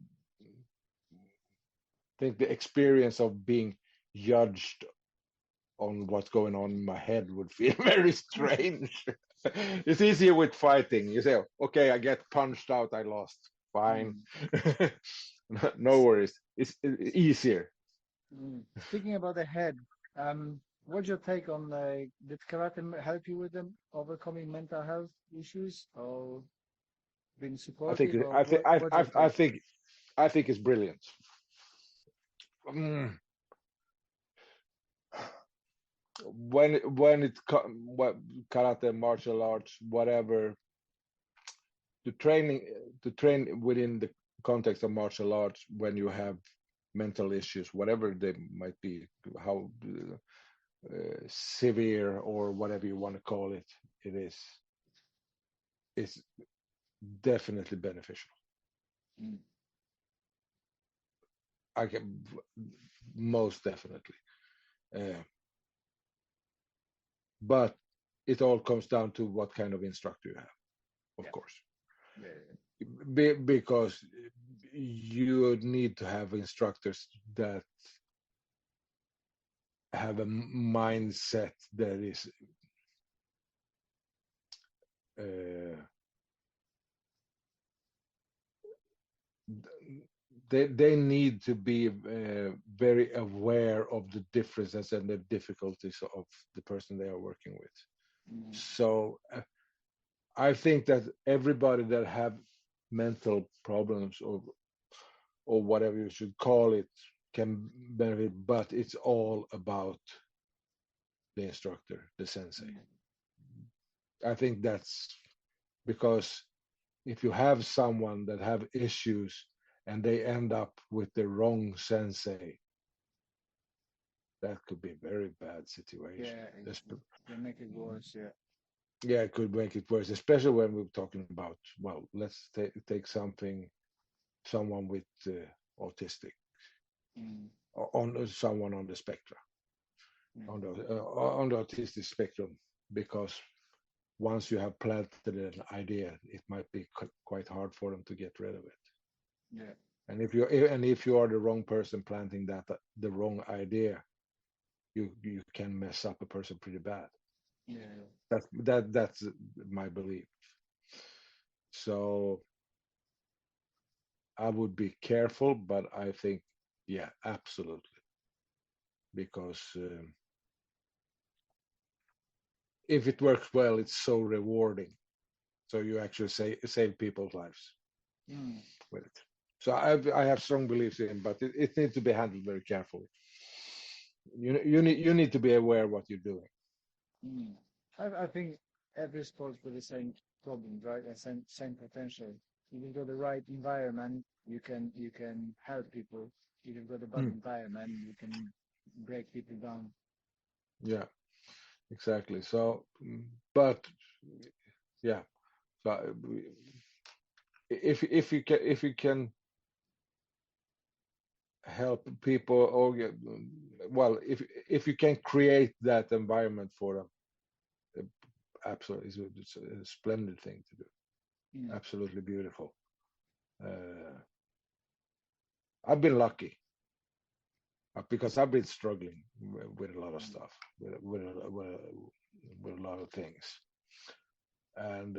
S2: think the experience of being judged on what's going on in my head would feel very strange. It's easier with fighting. You say, okay, I get punched out, I lost. Fine.
S3: Mm.
S2: No worries. It's easier.
S3: Mm. Speaking about the head, what's your take on did karate help you with them overcoming mental health issues or being
S2: I think
S3: supportive or
S2: I think
S3: what's your take?
S2: I think it's brilliant. Mm. When what karate, martial arts, whatever, to training to train within the context of martial arts when you have mental issues, whatever they might be, how severe or whatever you want to call it, it is it's definitely beneficial.
S3: Mm.
S2: I can most definitely, uh, but it all comes down to what kind of instructor you have, of
S3: Yeah.
S2: course.
S3: Yeah.
S2: Because you need to have instructors that have a mindset that is uh, they need to be very aware of the differences and the difficulties of the person they are working with.
S3: Mm.
S2: So I think that everybody that have mental problems or whatever you should call it can benefit, but it's all about the instructor, the sensei.
S3: Mm.
S2: I think that's because if you have someone that have issues and they end up with the wrong sensei, that could be a very bad situation.
S3: Yeah, it can make it worse. Yeah.
S2: Yeah, it could make it worse, especially when we're talking about, well, let's take someone with autistic,
S3: Mm.
S2: on someone on the spectrum,
S3: Mm.
S2: on the autistic spectrum, because once you have planted an idea, it might be quite hard for them to get rid of it.
S3: Yeah.
S2: And if you are the wrong person planting the wrong idea, you can mess up a person pretty bad.
S3: Yeah.
S2: That's my belief. So I would be careful, but I think, yeah, absolutely, because if it works well, it's so rewarding. So you actually save people's lives
S3: Mm.
S2: with it. So I have strong beliefs in, but it needs to be handled very carefully. You need to be aware of what you're doing.
S3: Mm. I think every sport with the same problems, right? And same potential. If you've got the right environment, you can help people. If you've got a bad
S2: Mm.
S3: environment, you can break people down.
S2: Yeah, exactly. So, but yeah, so if you can help people or well, if you can create that environment for them, absolutely, it's a splendid thing to do.
S3: Mm.
S2: Absolutely beautiful. Uh, I've been lucky because I've been struggling with a lot of stuff, with a lot of things, and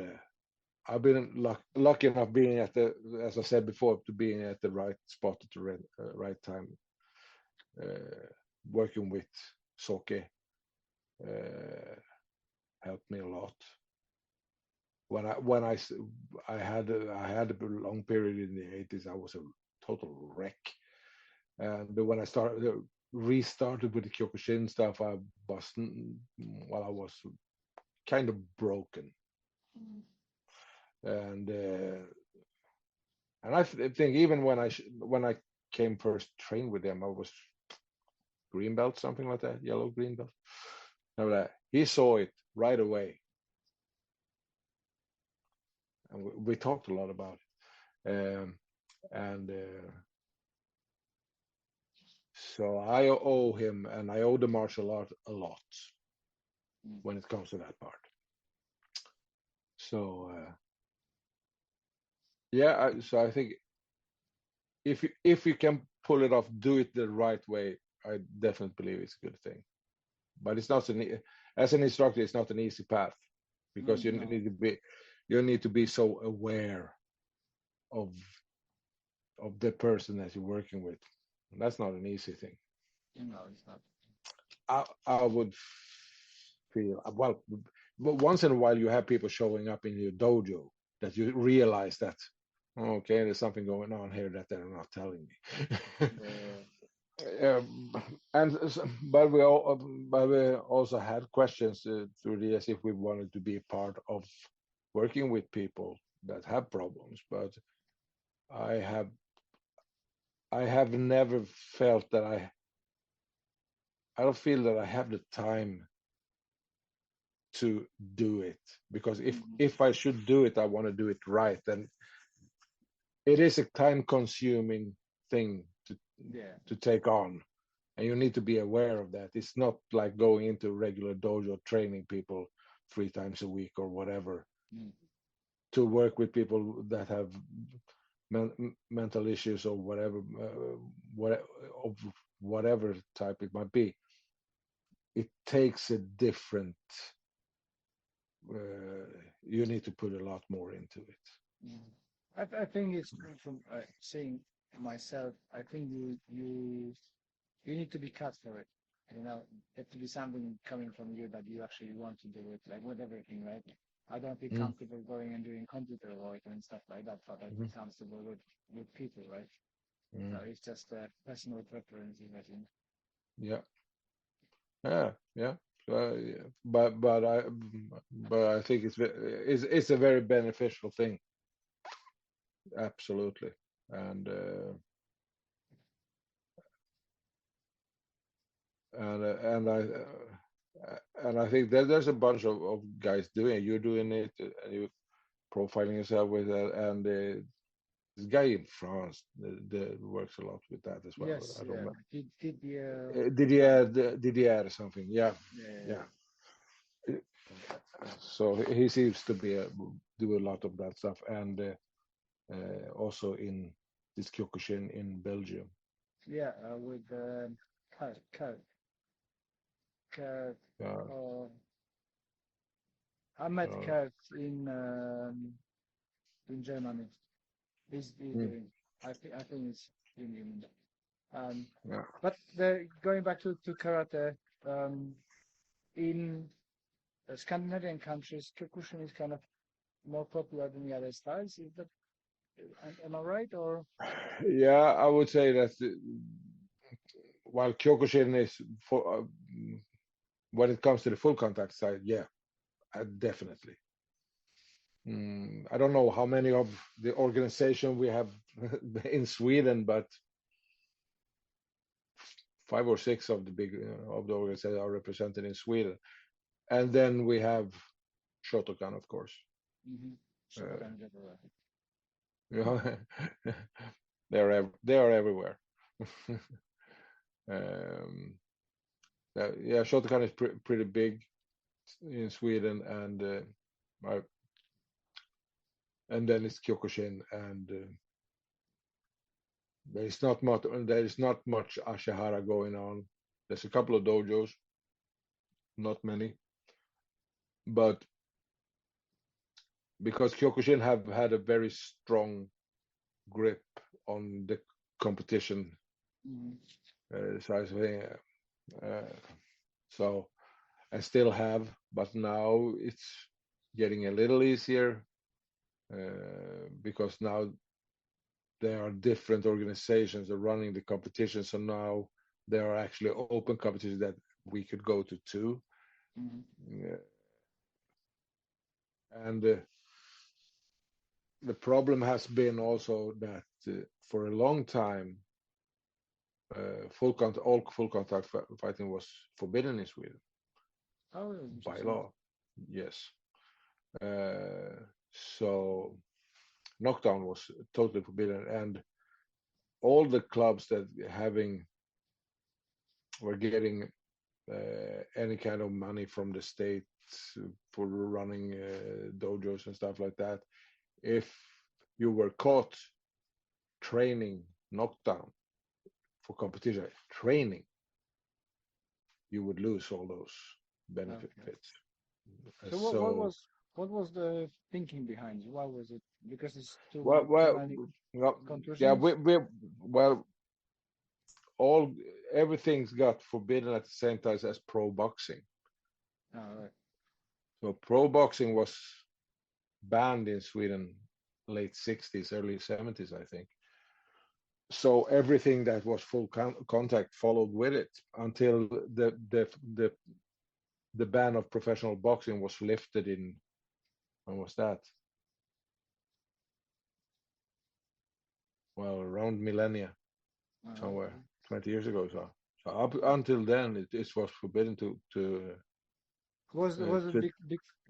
S2: I've been lucky enough being as I said before, to being at the right spot at the right time, working with Soke helped me a lot. I had a long period in the 80s. I was a total wreck, and when I restarted with the Kyokushin stuff, I was kind of broken, and I think even when I came first trained with him, I was green belt, something like that, yellow green belt. He saw it right away, and we talked a lot about it. And so I owe him, and I owe the martial art a lot when it comes to that part. So so I think if you can pull it off, do it the right way, I definitely believe it's a good thing. But it's not as an instructor, it's not an easy path, because you need to be so aware of the person that you're working with. And that's not an easy thing.
S3: No, it's not.
S2: I would feel, well, but once in a while you have people showing up in your dojo that you realize that, okay, there's something going on here that they're not telling me. But we also had questions through the years if we wanted to be part of working with people that have problems. But I have never felt that I don't feel that I have the time to do it, because if I should do it, I want to do it right, and it is a time-consuming thing to take on, and you need to be aware of that. It's not like going into regular dojo training people 3 times a week or whatever to work with people that have mental issues or whatever type it might be. It takes a different. You need to put a lot more into it.
S3: I think it's from seeing myself. I think you need to be cut for it. You know, it have to be something coming from you that you actually want to do it, like with everything, right? I don't feel comfortable going and doing computer work and stuff like that, but I feel comfortable with people, right? So it's just a personal preference, I think.
S2: Yeah. But I think it's a very beneficial thing. Absolutely, and I think that there's a bunch of guys doing it. You're doing it, and you're profiling yourself with that, and this guy in France that works a lot with that as well.
S3: Yes,
S2: I don't remember. Didier or something. Yeah. So he seems to do a lot of that stuff, and also in this Kyokushin in Belgium.
S3: Yeah, with Kurt. I met Kurt in Germany. He's doing. I think it's in. But going back to karate, in Scandinavian countries, Kyokushin is kind of more popular than the other styles. Is that, am I right, or?
S2: Yeah, I would say that while Kyokushin is for when it comes to the full contact side, yeah, definitely. I don't know how many of the organization we have in Sweden, but 5 or 6 of the big of the organizations are represented in Sweden, and then we have Shotokan, of course. They are everywhere. Yeah, Shotokan is pretty big in Sweden, and then it's Kyokushin, and there is not much Ashihara going on. There's a couple of dojos, not many, but because Kyokushin have had a very strong grip on the competition side of thing, so and still have, but now it's getting a little easier because now there are different organizations that are running the competition. So now there are actually open competitions that we could go to too. And the problem has been also that for a long time, all full contact fighting was forbidden in Sweden by law. Yes. So knockdown was totally forbidden, and all the clubs that were getting any kind of money from the state for running dojos and stuff like that, if you were caught training knockdown for competition training, you would lose all those benefits.
S3: Okay. So what was the thinking behind it? Why was it? Because it's too many contusions?
S2: Yeah, well, everything's got forbidden at the same time as pro boxing.
S3: Right.
S2: So pro boxing was banned in Sweden late 60s, early 70s, I think. So everything that was full contact followed with it until the ban of professional boxing was lifted in, when was that? Well, around millennia, somewhere 20 years ago. So up until then, it was forbidden to.
S3: Was it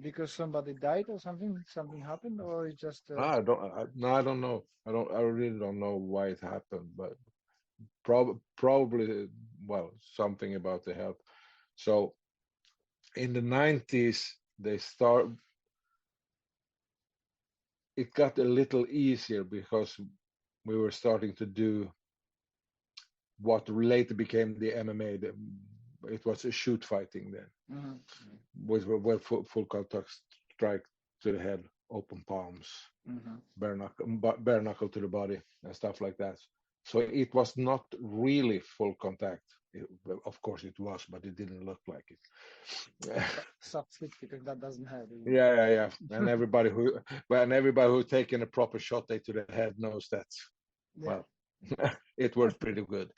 S3: because somebody died or something? Something happened, or it just?
S2: I don't know. I really don't know why it happened, but probably something about the health. So in the 90s, it got a little easier because we were starting to do what later became the MMA. It was a shoot fighting then, with full contact strike to the head, open palms, bare knuckle to the body, and stuff like that. So it was not really full contact. Of course it was, but it didn't look like it.
S3: Substitute, because that doesn't have it.
S2: Yeah. And everybody who taken a proper shot to the head knows that. Well, it worked pretty good.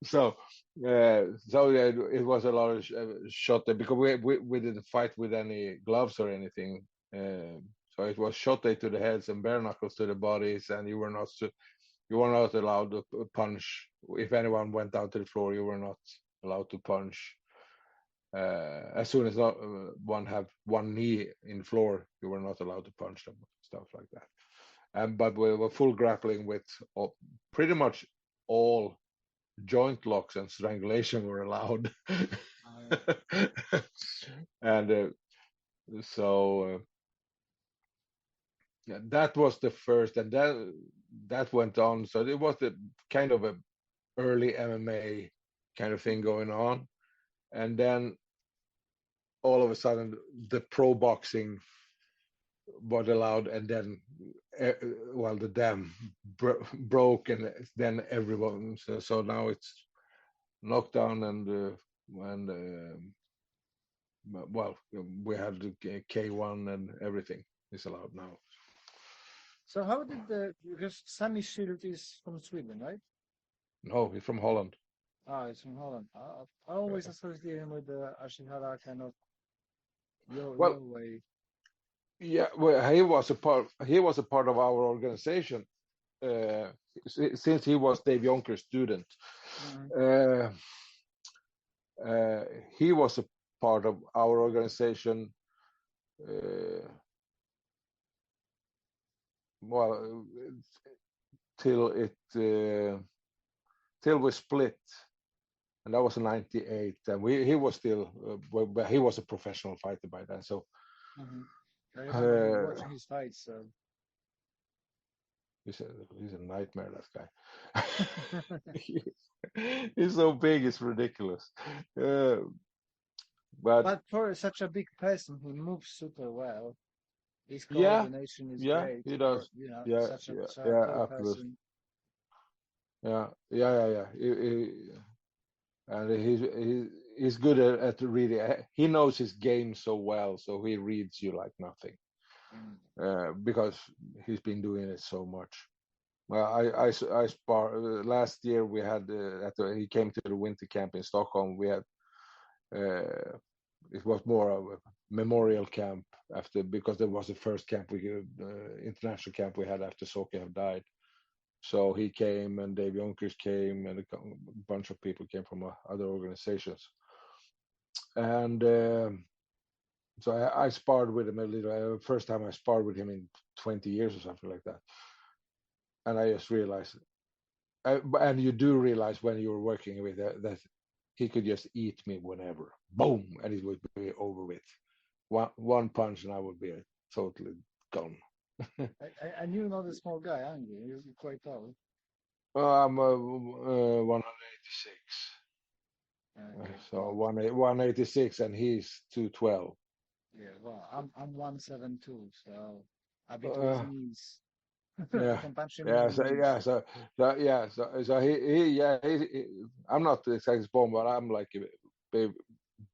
S2: So it was a lot of shot there because we didn't fight with any gloves or anything. So it was shot to the heads and bare knuckles to the bodies, and you were not allowed to punch. If anyone went down to the floor, you were not allowed to punch. As soon as one have one knee in the floor, you were not allowed to punch them, stuff like that. But we were full grappling with pretty much all joint locks and strangulation were allowed. And that was the first, and that went on. So it was the kind of a early MMA kind of thing going on, and then all of a sudden the pro boxing was allowed, and then the dam broke, and then everyone. So now it's knockdown, and we have the K1 and everything is allowed now.
S3: So how did because Sammy Shield is from Sweden, right?
S2: No, he's from Holland.
S3: It's from Holland. I always associate him with the Ashihara kind of your way.
S2: Yeah, well, he was a part of our organization since he was Dave Jonker's student. He was a part of our organization till we split, and that was in '98. And he was still, he was a professional fighter by then. So
S3: I remember watching his fights. So.
S2: He's a nightmare, that guy. He's so big, it's ridiculous. But
S3: for such a big person, he moves super well. His coordination is great.
S2: He does.
S3: Such a tall person.
S2: Yeah. And he's good at reading. He knows his game so well, so he reads you like nothing. Because he's been doing it so much. Well, I spar last year. We had he came to the winter camp in Stockholm. We had it was more of a memorial camp because it was the first camp international camp we had after Soke had died. So he came, and Dave Yonkers came, and a bunch of people came from other organizations. And so I sparred with him a little. First time I sparred with him in 20 years or something like that. And I just realized, and you do realize when you're working with that he could just eat me whenever. Boom! And it would be over with. One punch and I would be totally gone.
S3: And you're not a small guy, aren't you? You're quite tall.
S2: I'm 186.
S3: Okay.
S2: So
S3: Wow.
S2: 186 and he's 212.
S3: Yeah, well, I'm 172, so a bit with knees.
S2: Yeah,
S3: Can punch him
S2: yeah,
S3: in the knees.
S2: so I'm not the exact bomb, but I'm like a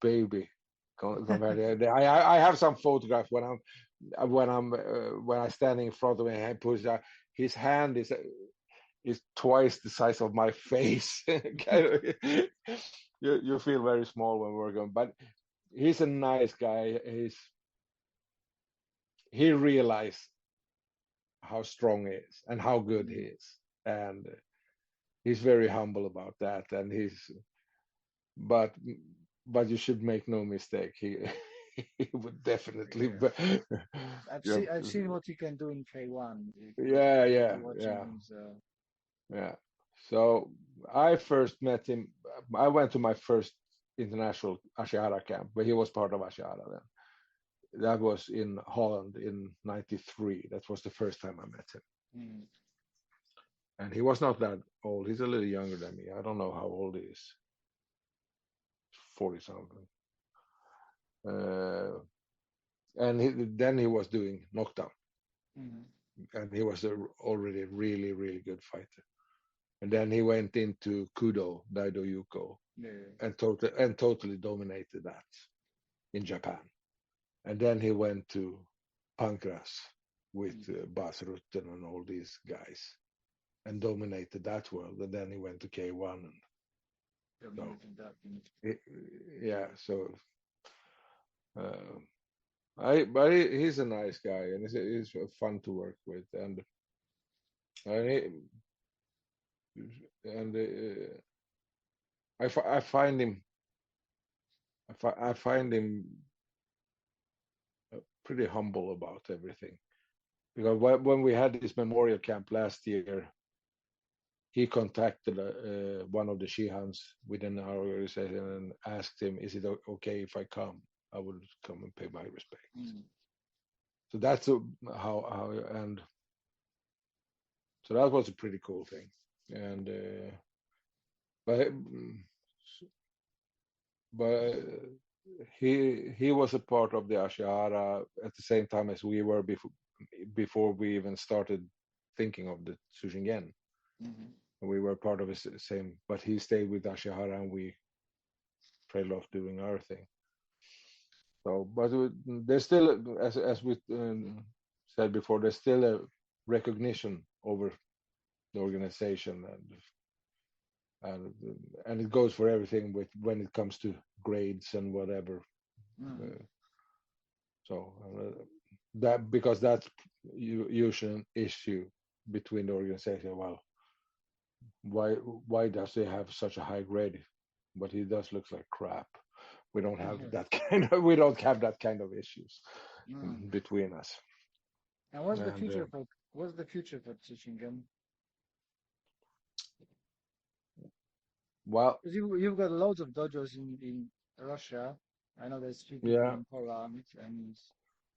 S2: baby compared to I have some photographs when I'm standing in front of him and push out. His hand is twice the size of my face. Kind of, you feel very small when we're going, but he's a nice guy. He realized how strong he is and how good he is, and he's very humble about that. And but you should make no mistake, he he would definitely.
S3: I've seen what he can do in K1.
S2: Yeah.
S3: Watching him, so.
S2: Yeah. So I first met him. I went to my first international Ashihara camp, but he was part of Ashihara then. That was in Holland in '93. That was the first time I met him. And he was not that old. He's a little younger than me. I don't know how old he is. 40 something. And then he was doing knockdown. And he was already a really, really good fighter. And then he went into Kudo, Daido Yuko, and totally dominated that in Japan. And then he went to Pancras with Bas Rutten and all these guys and dominated that world. And then he went to K1. But he's a nice guy, and he's fun to work with. And I find him pretty humble about everything, because when we had this memorial camp last year, he contacted one of the Shihans within our organization and asked him, "Is it okay if I come? I will come and pay my respect." So that's how and so that was a pretty cool thing. And but he was a part of the Ashihara at the same time as we were before we even started thinking of the Tsu Shin Gen. We were part of the same, but he stayed with Ashihara and we trailed off doing our thing. So, but there's still, as we said before, there's still a recognition over the organization, and it goes for everything when it comes to grades and whatever. So that, because that's usually an issue between the organization. Well, why does he have such a high grade, but he does look like crap? We don't have that kind of issues between us.
S3: And what's the future for Tsu Shin Gen?
S2: Well,
S3: you've got loads of dojos in Russia. I know there's few people in Poland and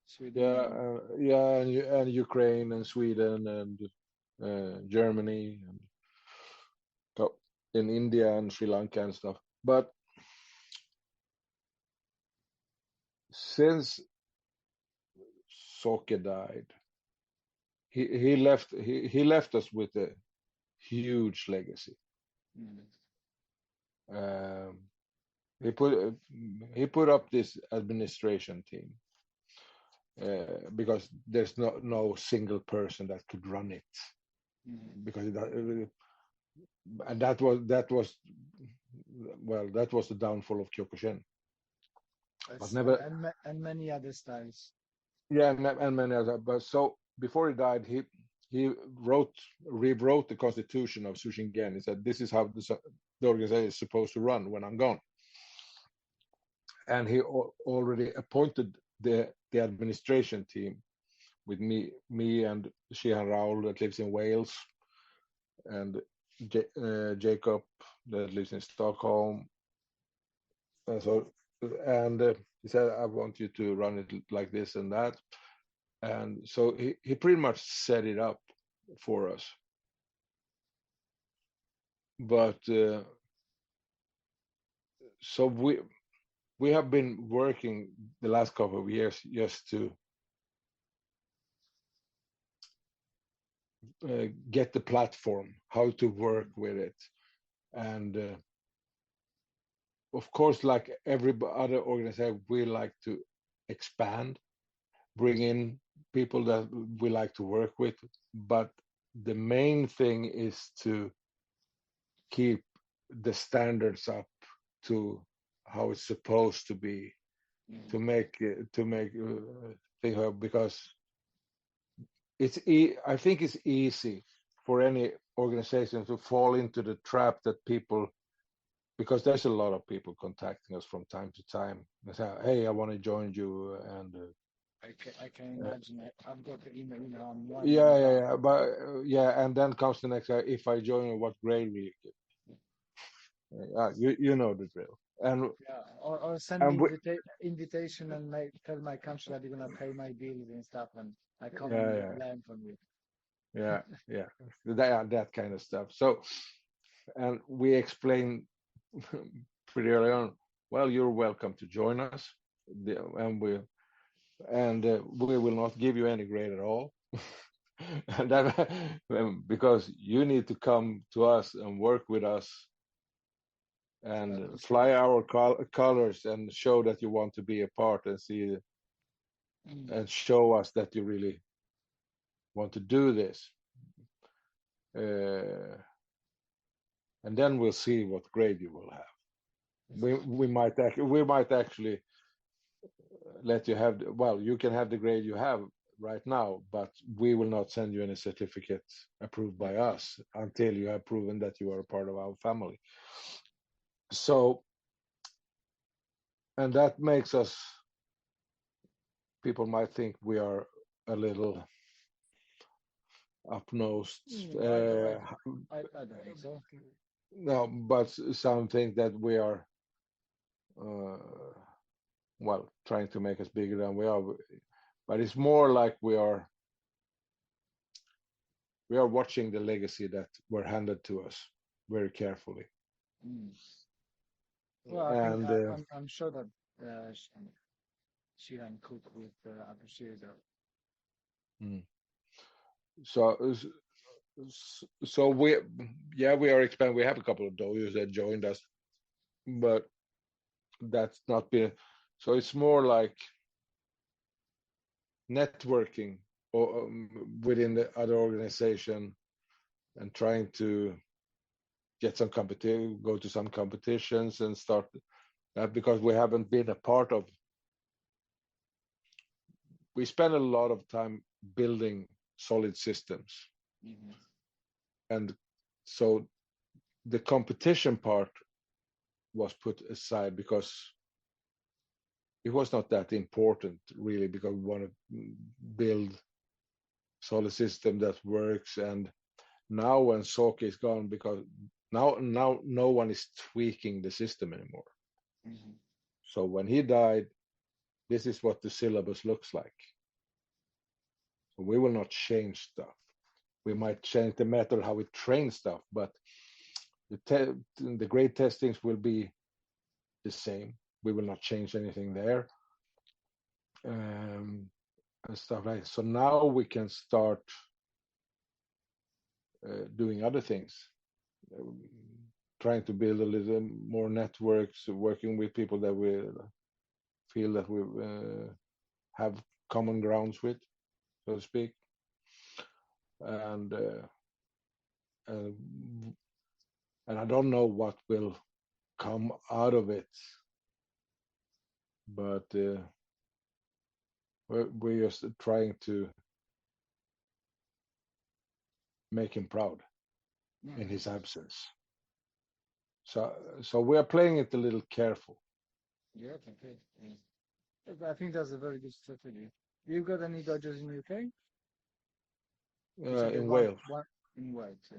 S3: Sweden.
S2: And Ukraine and Sweden and Germany and in India and Sri Lanka and stuff. But since Soke died, he left us with a huge legacy. he put up this administration team because there's no single person that could run it, because and that was the downfall of Kyokushin. But never,
S3: and many other styles.
S2: yeah, and many other. But so before he died, he rewrote the constitution of Tsu Shin Gen. He said, "This is how the organization is supposed to run when I'm gone." And he already appointed the administration team with me and Shihan Raul that lives in Wales, and Jacob that lives in Stockholm. And he said, "I want you to run it like this and that." And so he pretty much set it up for us. But so we have been working the last couple of years just to get the platform, how to work with it. And of course, like every other organization, we like to expand, bring in people that we like to work with. But the main thing is to keep the standards up to how it's supposed to be, to make because I think it's easy for any organization to fall into the trap that people, because there's a lot of people contacting us from time to time. They say, "Hey, I want to join you," and
S3: I can imagine it. I've got the email on one.
S2: yeah, but and then comes the next guy. "If I join you, what grade will you give?" You know the drill. And
S3: or send me invitation and tell my country that you're gonna pay my bills and stuff, and I come and learn from you.
S2: That kind of stuff. So, and we explain pretty early on, well, you're welcome to join us, and we will not give you any grade at all. And that because you need to come to us and work with us and fly our colors and show that you want to be a part and see and show us that you really want to do this. And then we'll see what grade you will have. We might actually let you have, you can have the grade you have right now, but we will not send you any certificates approved by us until you have proven that you are a part of our family. So, and that makes us, people might think we are a little up-nosed.
S3: I don't think so.
S2: No, but some think that we are, trying to make us bigger than we are. But it's more like we are watching the legacy that were handed to us very carefully.
S3: Well,
S2: and
S3: I'm sure that Shihan Cook would appreciate that.
S2: So we are expanding. We have a couple of dojos that joined us, but that's not been. So it's more like networking or within the other organization and trying to get some competition, go to some competitions and start that, because we haven't been a part of. We spend a lot of time building solid systems. And so the competition part was put aside because it was not that important really, because we want to build solid system that works. And now when Soke is gone, because now no one is tweaking the system anymore. So when he died, this is what the syllabus looks like. So we will not change stuff. We might change the method how we train stuff, but the grade testings will be the same. We will not change anything there, and stuff like that. So now we can start doing other things, trying to build a little more networks, working with people that we feel that we have common grounds with, so to speak, and uh, and I don't know what will come out of it, but we're just trying to make him proud in his absence. So we are playing it a little careful.
S3: Yeah, okay. Yeah. I think that's a very good strategy. You got any dodgers in UK?
S2: In Wales.
S3: One in Wales.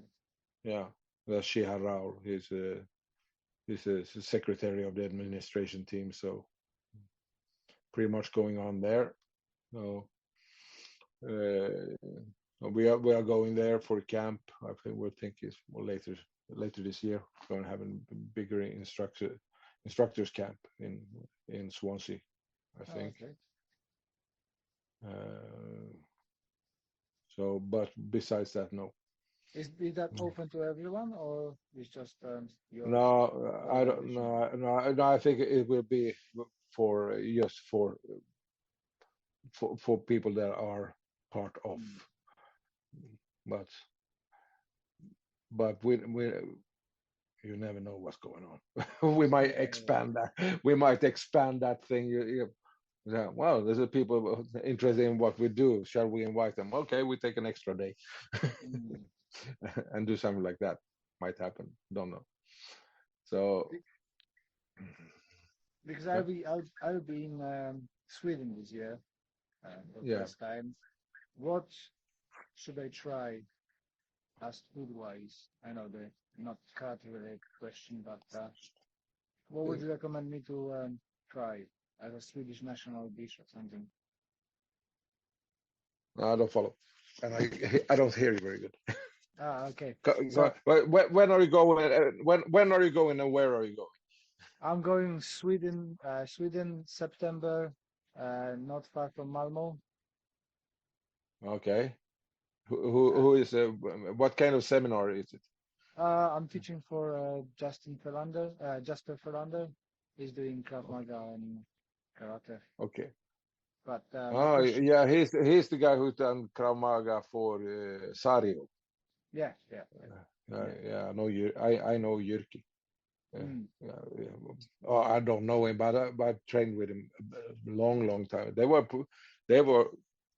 S2: Yeah, that's Shihan. He's a secretary of the administration team, so pretty much going on there. So we are going there for camp. I think we'll think is later this year. We're going to have a bigger instructors camp in Swansea, I think.
S3: Okay.
S2: So, but besides that, no.
S3: Is that open to everyone, or is just your?
S2: No, I don't. No. I think it will be for just for people that are part of. But we you never know what's going on. We might expand that. We might expand that thing. Yeah, well, there's people interested in what we do. Shall we invite them? Okay, we take an extra day and do something like that. Might happen. Don't know. So
S3: because I'll be in Sweden this year for the first time. What should I try as food wise? I know the not karate related question, but what would you recommend me to try as a Swedish national dish or something?
S2: I don't follow, and I don't hear you very good.
S3: Okay.
S2: So, when are you going? When are you going, and where are you going?
S3: I'm going Sweden, September, not far from Malmo.
S2: Okay. Who is what kind of seminar is it?
S3: I'm teaching for Jasper Ferlander. He's doing Krav Maga and karate.
S2: Okay.
S3: But
S2: yeah, he's the guy who's done Krav Maga for Sario.
S3: Yeah.
S2: I know you. I know Jyrki. I don't know him, but I've trained with him a long time. They were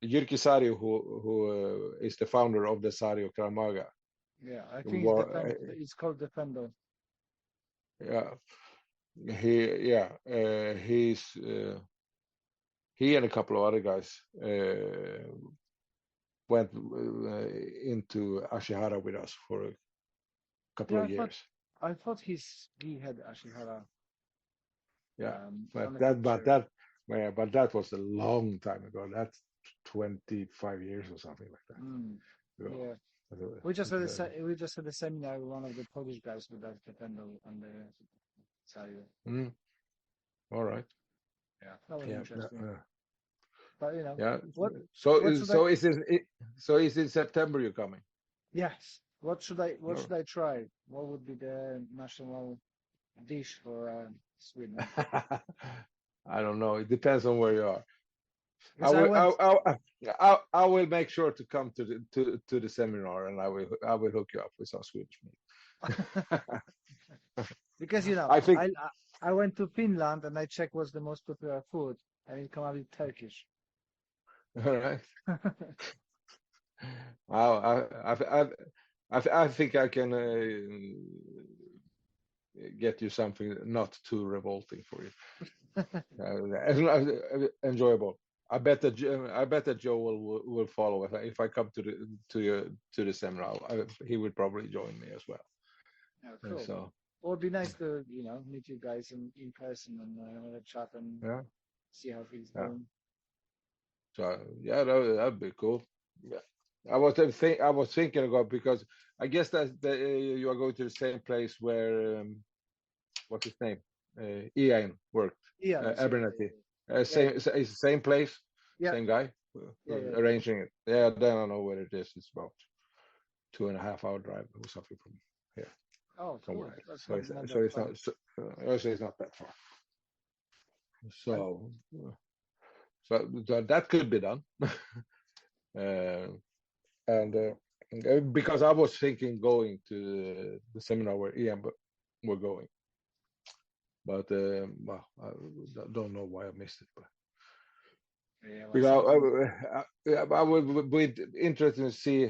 S2: Jyrki Sario, who is the founder of the Sario Krav Maga.
S3: Yeah, I think it's called Defender.
S2: Yeah, he's he and a couple of other guys went into Ashihara with us for a couple of years.
S3: I thought he had Ashihara.
S2: Yeah, but that was a long time ago. That's 25 years or something like that.
S3: Yeah. We just had a seminar with one of the Polish guys with that Defender and the Sario.
S2: All right.
S3: Yeah, that was interesting. But
S2: yeah. So is it September you're coming?
S3: Yes. What should I try? What would be the national dish for Sweden?
S2: I don't know. It depends on where you are. I will make sure to come to the seminar, and I will hook you up with some Swedish meat.
S3: Because I went to Finland and I checked what's the most popular food, and it came out with Turkish.
S2: All right. I think I can get you something not too revolting for you. Enjoyable. I bet that Joe will follow if I come to the seminar. He would probably join me as well.
S3: Yeah, cool. So it would be nice to meet you guys in person and chat and see how things going.
S2: So that'd be cool. Yeah. I was thinking about, because I guess that you are going to the same place where what's his name, Ian worked. Abernathy. Same place, same guy, arranging it. Yeah, then I know where it is. It's about 2.5 hour drive or something from here.
S3: Oh, cool.
S2: somewhere.
S3: That's
S2: So
S3: not
S2: so
S3: that
S2: it's
S3: far.
S2: not so it's not that far.
S3: And
S2: So so that could be done. uh, and because I was thinking going to the seminar where Ian were going, but well, I don't know why I missed it. But
S3: yeah, well,
S2: because
S3: something.
S2: I would be interested to see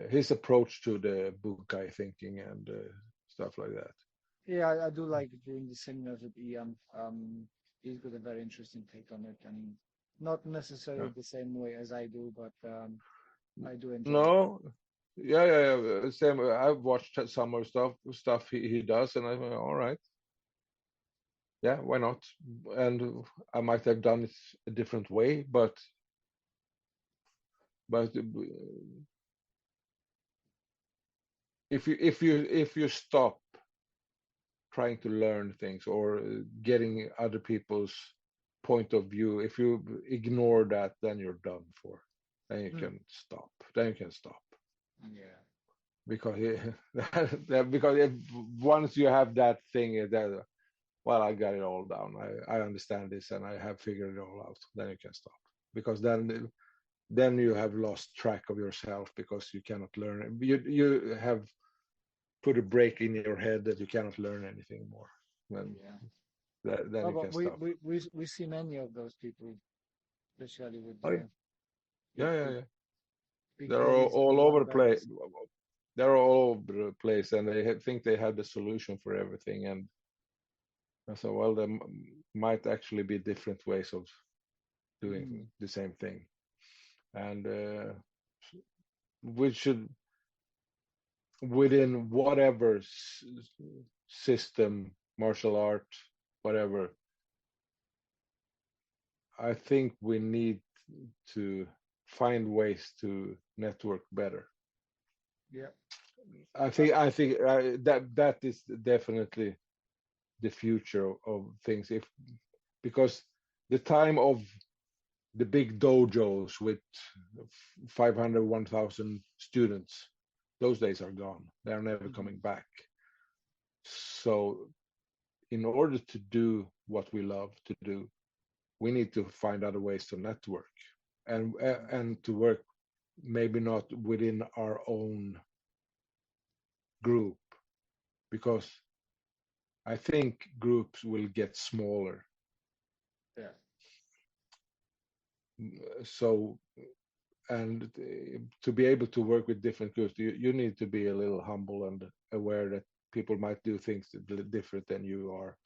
S2: his approach to the Bukai thinking and stuff like that.
S3: Yeah, I do like doing the seminars with Ian. He's got a very interesting take on it, and not necessarily
S2: Yeah.
S3: the same way as I do, but I do enjoy it.
S2: No, yeah. Same. I've watched some of stuff he does, and I'm all right. Yeah, why not? And I might have done it a different way, but if you stop trying to learn things or getting other people's point of view, if you ignore that, then you're done for. Then you
S3: Mm.
S2: can stop. Then you can stop
S3: Yeah.
S2: because because if once you have that thing that well, I got it all down. I understand this and I have figured it all out. Then you can stop because then you have lost track of yourself because you cannot learn. You have put a break in your head that you cannot learn anything more. Then
S3: Yeah.
S2: then
S3: Oh,
S2: you
S3: but
S2: can stop.
S3: we see many of those people, especially with
S2: Oh,
S3: the big
S2: yeah.
S3: big
S2: They're
S3: bodies and the
S2: all over
S3: white
S2: the place.
S3: belts.
S2: They're all over the place, and they think they have the solution for everything. And so, well, there might actually be different ways of doing
S3: Mm.
S2: the same thing, and we should, within whatever system, martial art, whatever, I think we need to find ways to network better.
S3: Yeah.
S2: I think that is definitely the future of things. If because the time of the big dojos with 500, 1,000 students, those days are gone. They are never
S3: Mhm.
S2: coming back. So, in order to do what we love to do, we need to find other ways to network and to work maybe not within our own group because I think groups will get smaller.
S3: Yeah.
S2: So, and to be able to work with different groups, you need to be a little humble and aware that people might do things different than you are.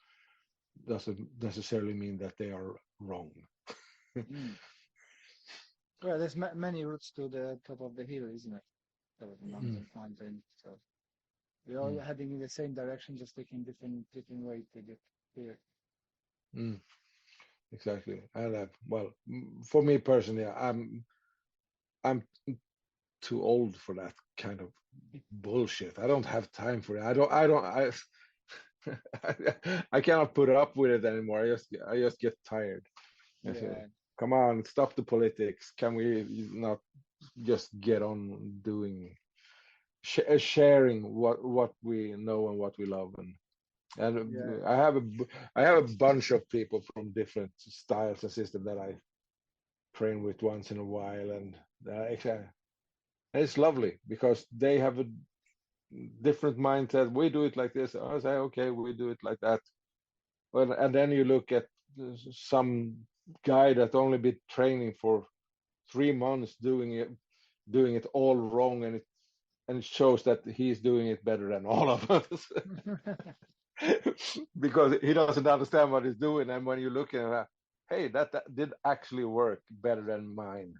S2: Doesn't necessarily mean that they are wrong.
S3: Mm. Well, there's many routes to the top of the hill, isn't it? Top of the
S2: Mm,
S3: mountain. So we're all
S2: mm,
S3: heading in the same direction, just taking different way to get here.
S2: mm, exactly. And well, for me personally, I'm too old for that kind of bullshit. I don't have time for it. I cannot put up with it anymore. I just get tired. I say,
S3: Yeah.
S2: come on, stop the politics. Can we not just get on doing sharing what we know and what we love and
S3: Yeah.
S2: I have a bunch of people from different styles and systems that I train with once in a while, and it's lovely because they have a different mindset. We do it like this. I say, okay, we do it like that. Well, and then you look at some guy that only been training for 3 months doing it all wrong, and it shows that he's doing it better than all of us because he doesn't understand what he's doing. And when you look at that, hey, that did actually work better than mine.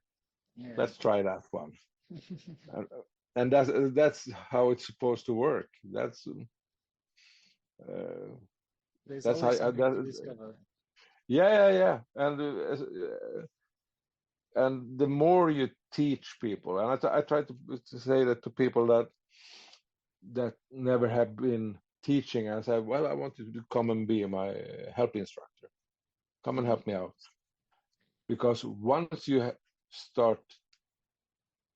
S3: Yeah.
S2: Let's try that one. And, and that's how it's supposed to work. Uh,
S3: There's
S2: that's how
S3: always something to discover.
S2: yeah. And the more you teach people, and I try to say that to people that never have been teaching, and I said, well, I want you to come and be my help instructor. Come and
S3: Mm.
S2: help me out. Because once you start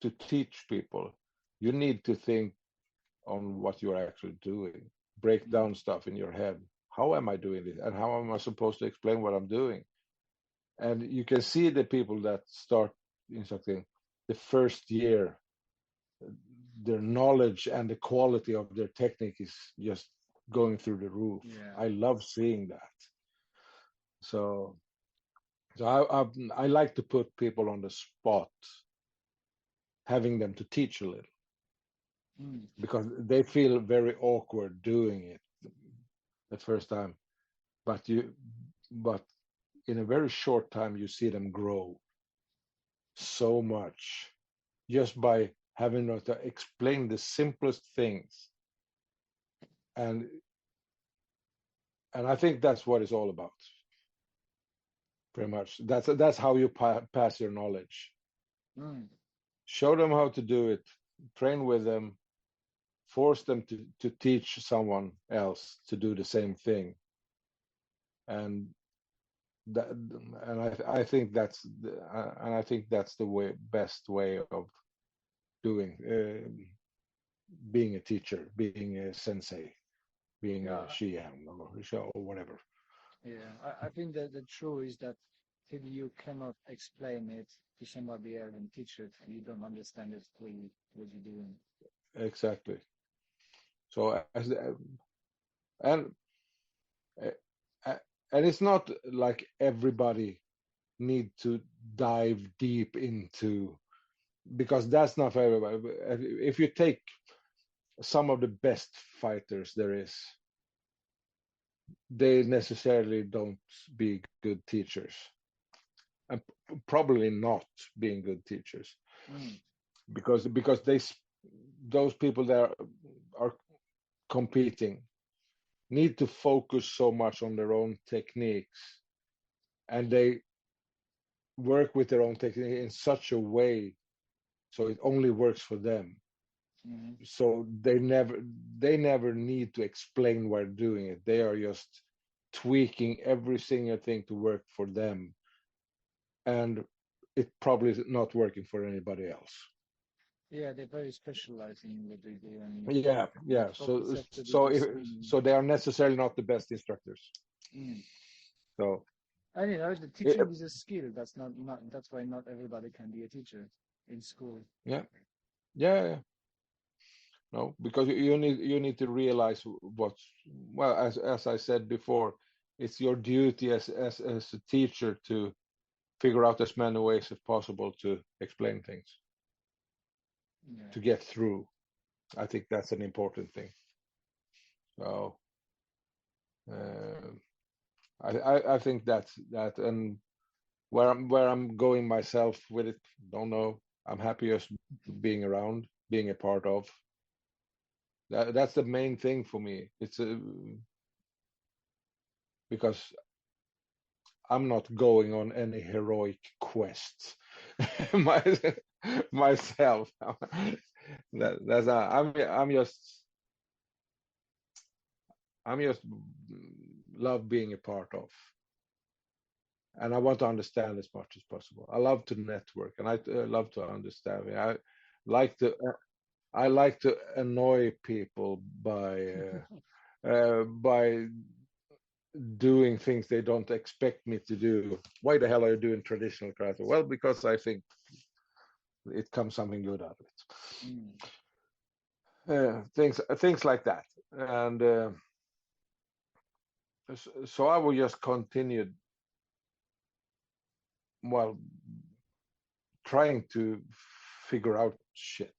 S2: to teach people, you need to think on what you're actually doing. Break down stuff in your head. How am I doing this? And how am I supposed to explain what I'm doing? And you can see the people that start instructing the first year, their knowledge and the quality of their technique is just going through the roof.
S3: Yeah.
S2: I love seeing that. So I like to put people on the spot, having them to teach a little, because they feel very awkward doing it the first time. But in a very short time you see them grow so much just by having to explain the simplest things. And I think that's what it's all about. Pretty much. That's how you pass your knowledge. Show them how to do it, train with them, force them to teach someone else to do the same thing. And that, and I think that's the best way of doing, being a teacher, being a sensei, being a Shihan or whatever.
S3: Yeah, I think that the truth is that if you cannot explain it to somebody else and teach it, you don't understand it fully what you're doing.
S2: Exactly. So and and it's not like everybody need to dive deep into, because that's not for everybody. If you take some of the best fighters there is, they necessarily don't be good teachers, and probably not being good teachers, because those people that are competing need to focus so much on their own techniques, and they work with their own technique in such a way so it only works for them. So they never need to explain why they're doing it. They are just tweaking every single thing to work for them, and it probably is not working for anybody else.
S3: Yeah, they're very specialized in what they do. And
S2: Yeah. So they are necessarily not the best instructors. So,
S3: and the teaching is a skill. That's why not everybody can be a teacher in school.
S2: Yeah. No, because you need to realize what's, well, as I said before, it's your duty as a teacher to figure out as many ways as possible to explain things, to get through. I think that's an important thing. So I think that's that. And where I'm going myself with it, don't know. I'm happy just being around, being a part of. That's the main thing for me. It's because I'm not going on any heroic quests myself. That's I'm just love being a part of, and I want to understand as much as possible. I love to network, and I love to understand. Like to I like to annoy people by doing things they don't expect me to do. Why the hell are you doing traditional karate? Well, because I think it comes something good out of it. Things like that. And so I will just continue, well, trying to figure out shit.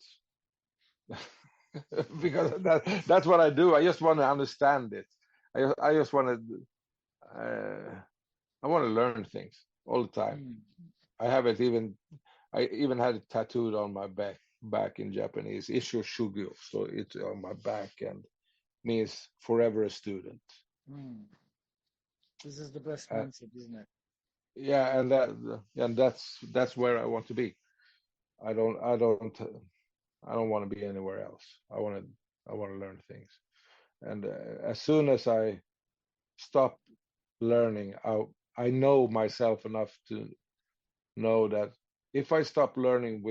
S2: Because that's what I do. I just want to understand it. I just want to I want to learn things all the time. I even had it tattooed on my back in Japanese, Isho Shugyo. So it's on my back and means forever a student.
S3: This is the best mindset, isn't it?
S2: Yeah, and that's where I want to be. I don't want to be anywhere else. I want to learn things. And as soon as I stop learning, I know myself enough to know that if I stop learning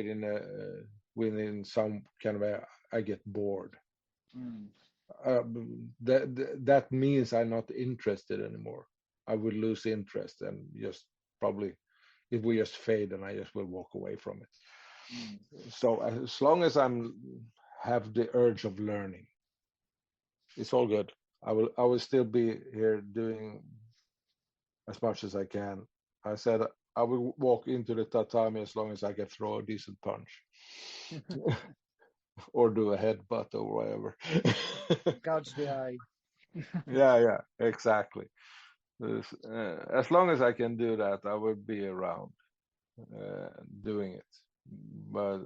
S2: within some kind of I get bored. That means I'm not interested anymore. I will lose interest and just probably it will just fade, and I just will walk away from it. So as long as have the urge of learning, it's all good. I will still be here doing as much as I can. I said I will walk into the tatami as long as I can throw a decent punch. Or do a headbutt or whatever.
S3: Gouge the eye.
S2: Yeah, exactly. As long as I can do that, I will be around doing it. But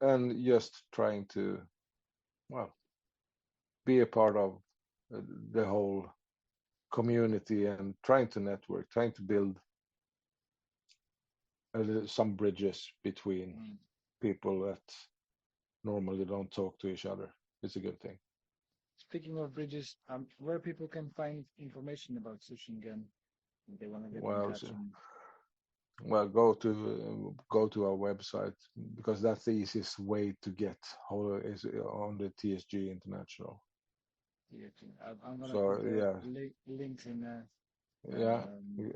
S2: and just trying to, well, be a part of the whole community and trying to network, trying to build some bridges between people that normally don't talk to each other. It's a good thing.
S3: Speaking of bridges, where people can find information about Tsu Shin Gen if they want to get in touch.
S2: Well, go to our website, because that's the easiest way to get hold is on the TSG International.
S3: I'm gonna put the links in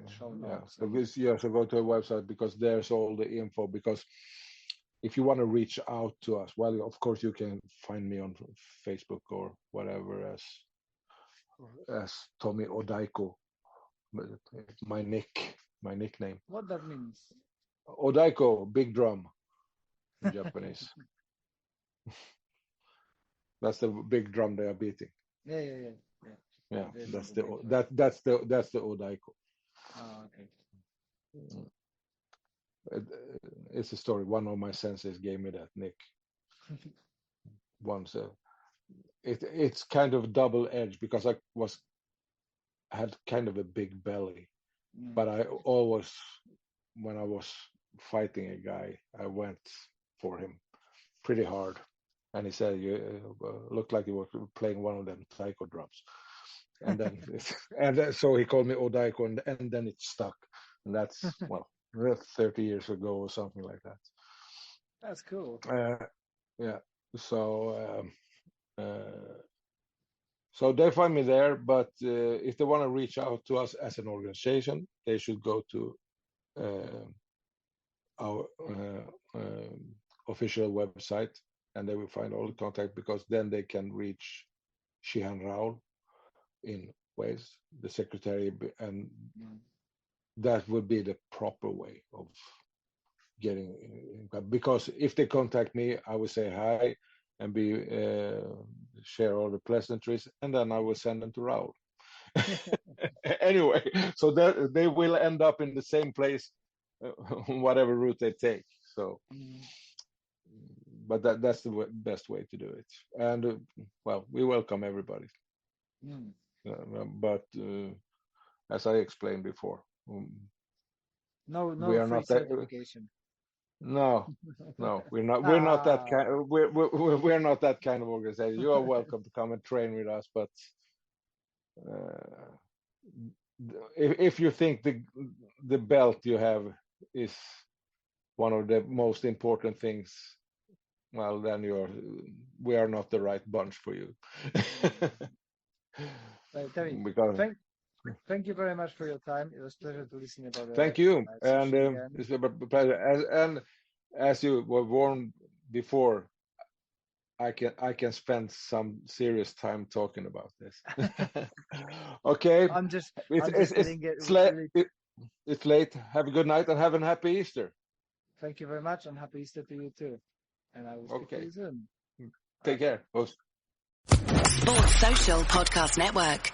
S3: show notes.
S2: So go to our website, because there's all the info. Because if you want to reach out to us, well, of course you can find me on Facebook or whatever as Tommy Odaiko, my nickname.
S3: What that means?
S2: Odaiko, big drum in Japanese. That's the big drum they are beating. Yeah. That's the Odaiko.
S3: Oh, okay.
S2: It's a story. One of my senseis gave me that nick once. It's kind of double-edged, because I had kind of a big belly, but I always, when I was fighting a guy, I went for him pretty hard, and he said, "You looked like you were playing one of them taiko drums." And then so he called me Odaiko, and then it stuck, and that's 30 years ago or something like that.
S3: That's cool.
S2: Yeah. So they find me there, but if they want to reach out to us as an organization, they should go to our official website, and they will find all the contact, because then they can reach Shihan Raul in Wales, the secretary, and that would be the proper way of getting in. Because if they contact me, I will say hi and share all the pleasantries, and then I will send them to Raul. Anyway, so that they will end up in the same place, whatever route they take. So, but that's the best way to do it. And well, we welcome everybody. But as I explained before,
S3: no
S2: we are
S3: free
S2: not that,
S3: certification.
S2: No, we're not that kind. We're not that kind of organization. You are welcome to come and train with us, but if you think the belt you have is one of the most important things, well, then we are not the right bunch for you.
S3: Thank you very much for your time. It was a pleasure to listen about it.
S2: Thank you, and it's a pleasure. And as you were warned before, I can spend some serious time talking about this. Okay, it's late. Have a good night and have a happy Easter.
S3: Thank you very much, and happy Easter to you too. And I will speak to you soon.
S2: Take care.
S1: Sports Social Podcast Network.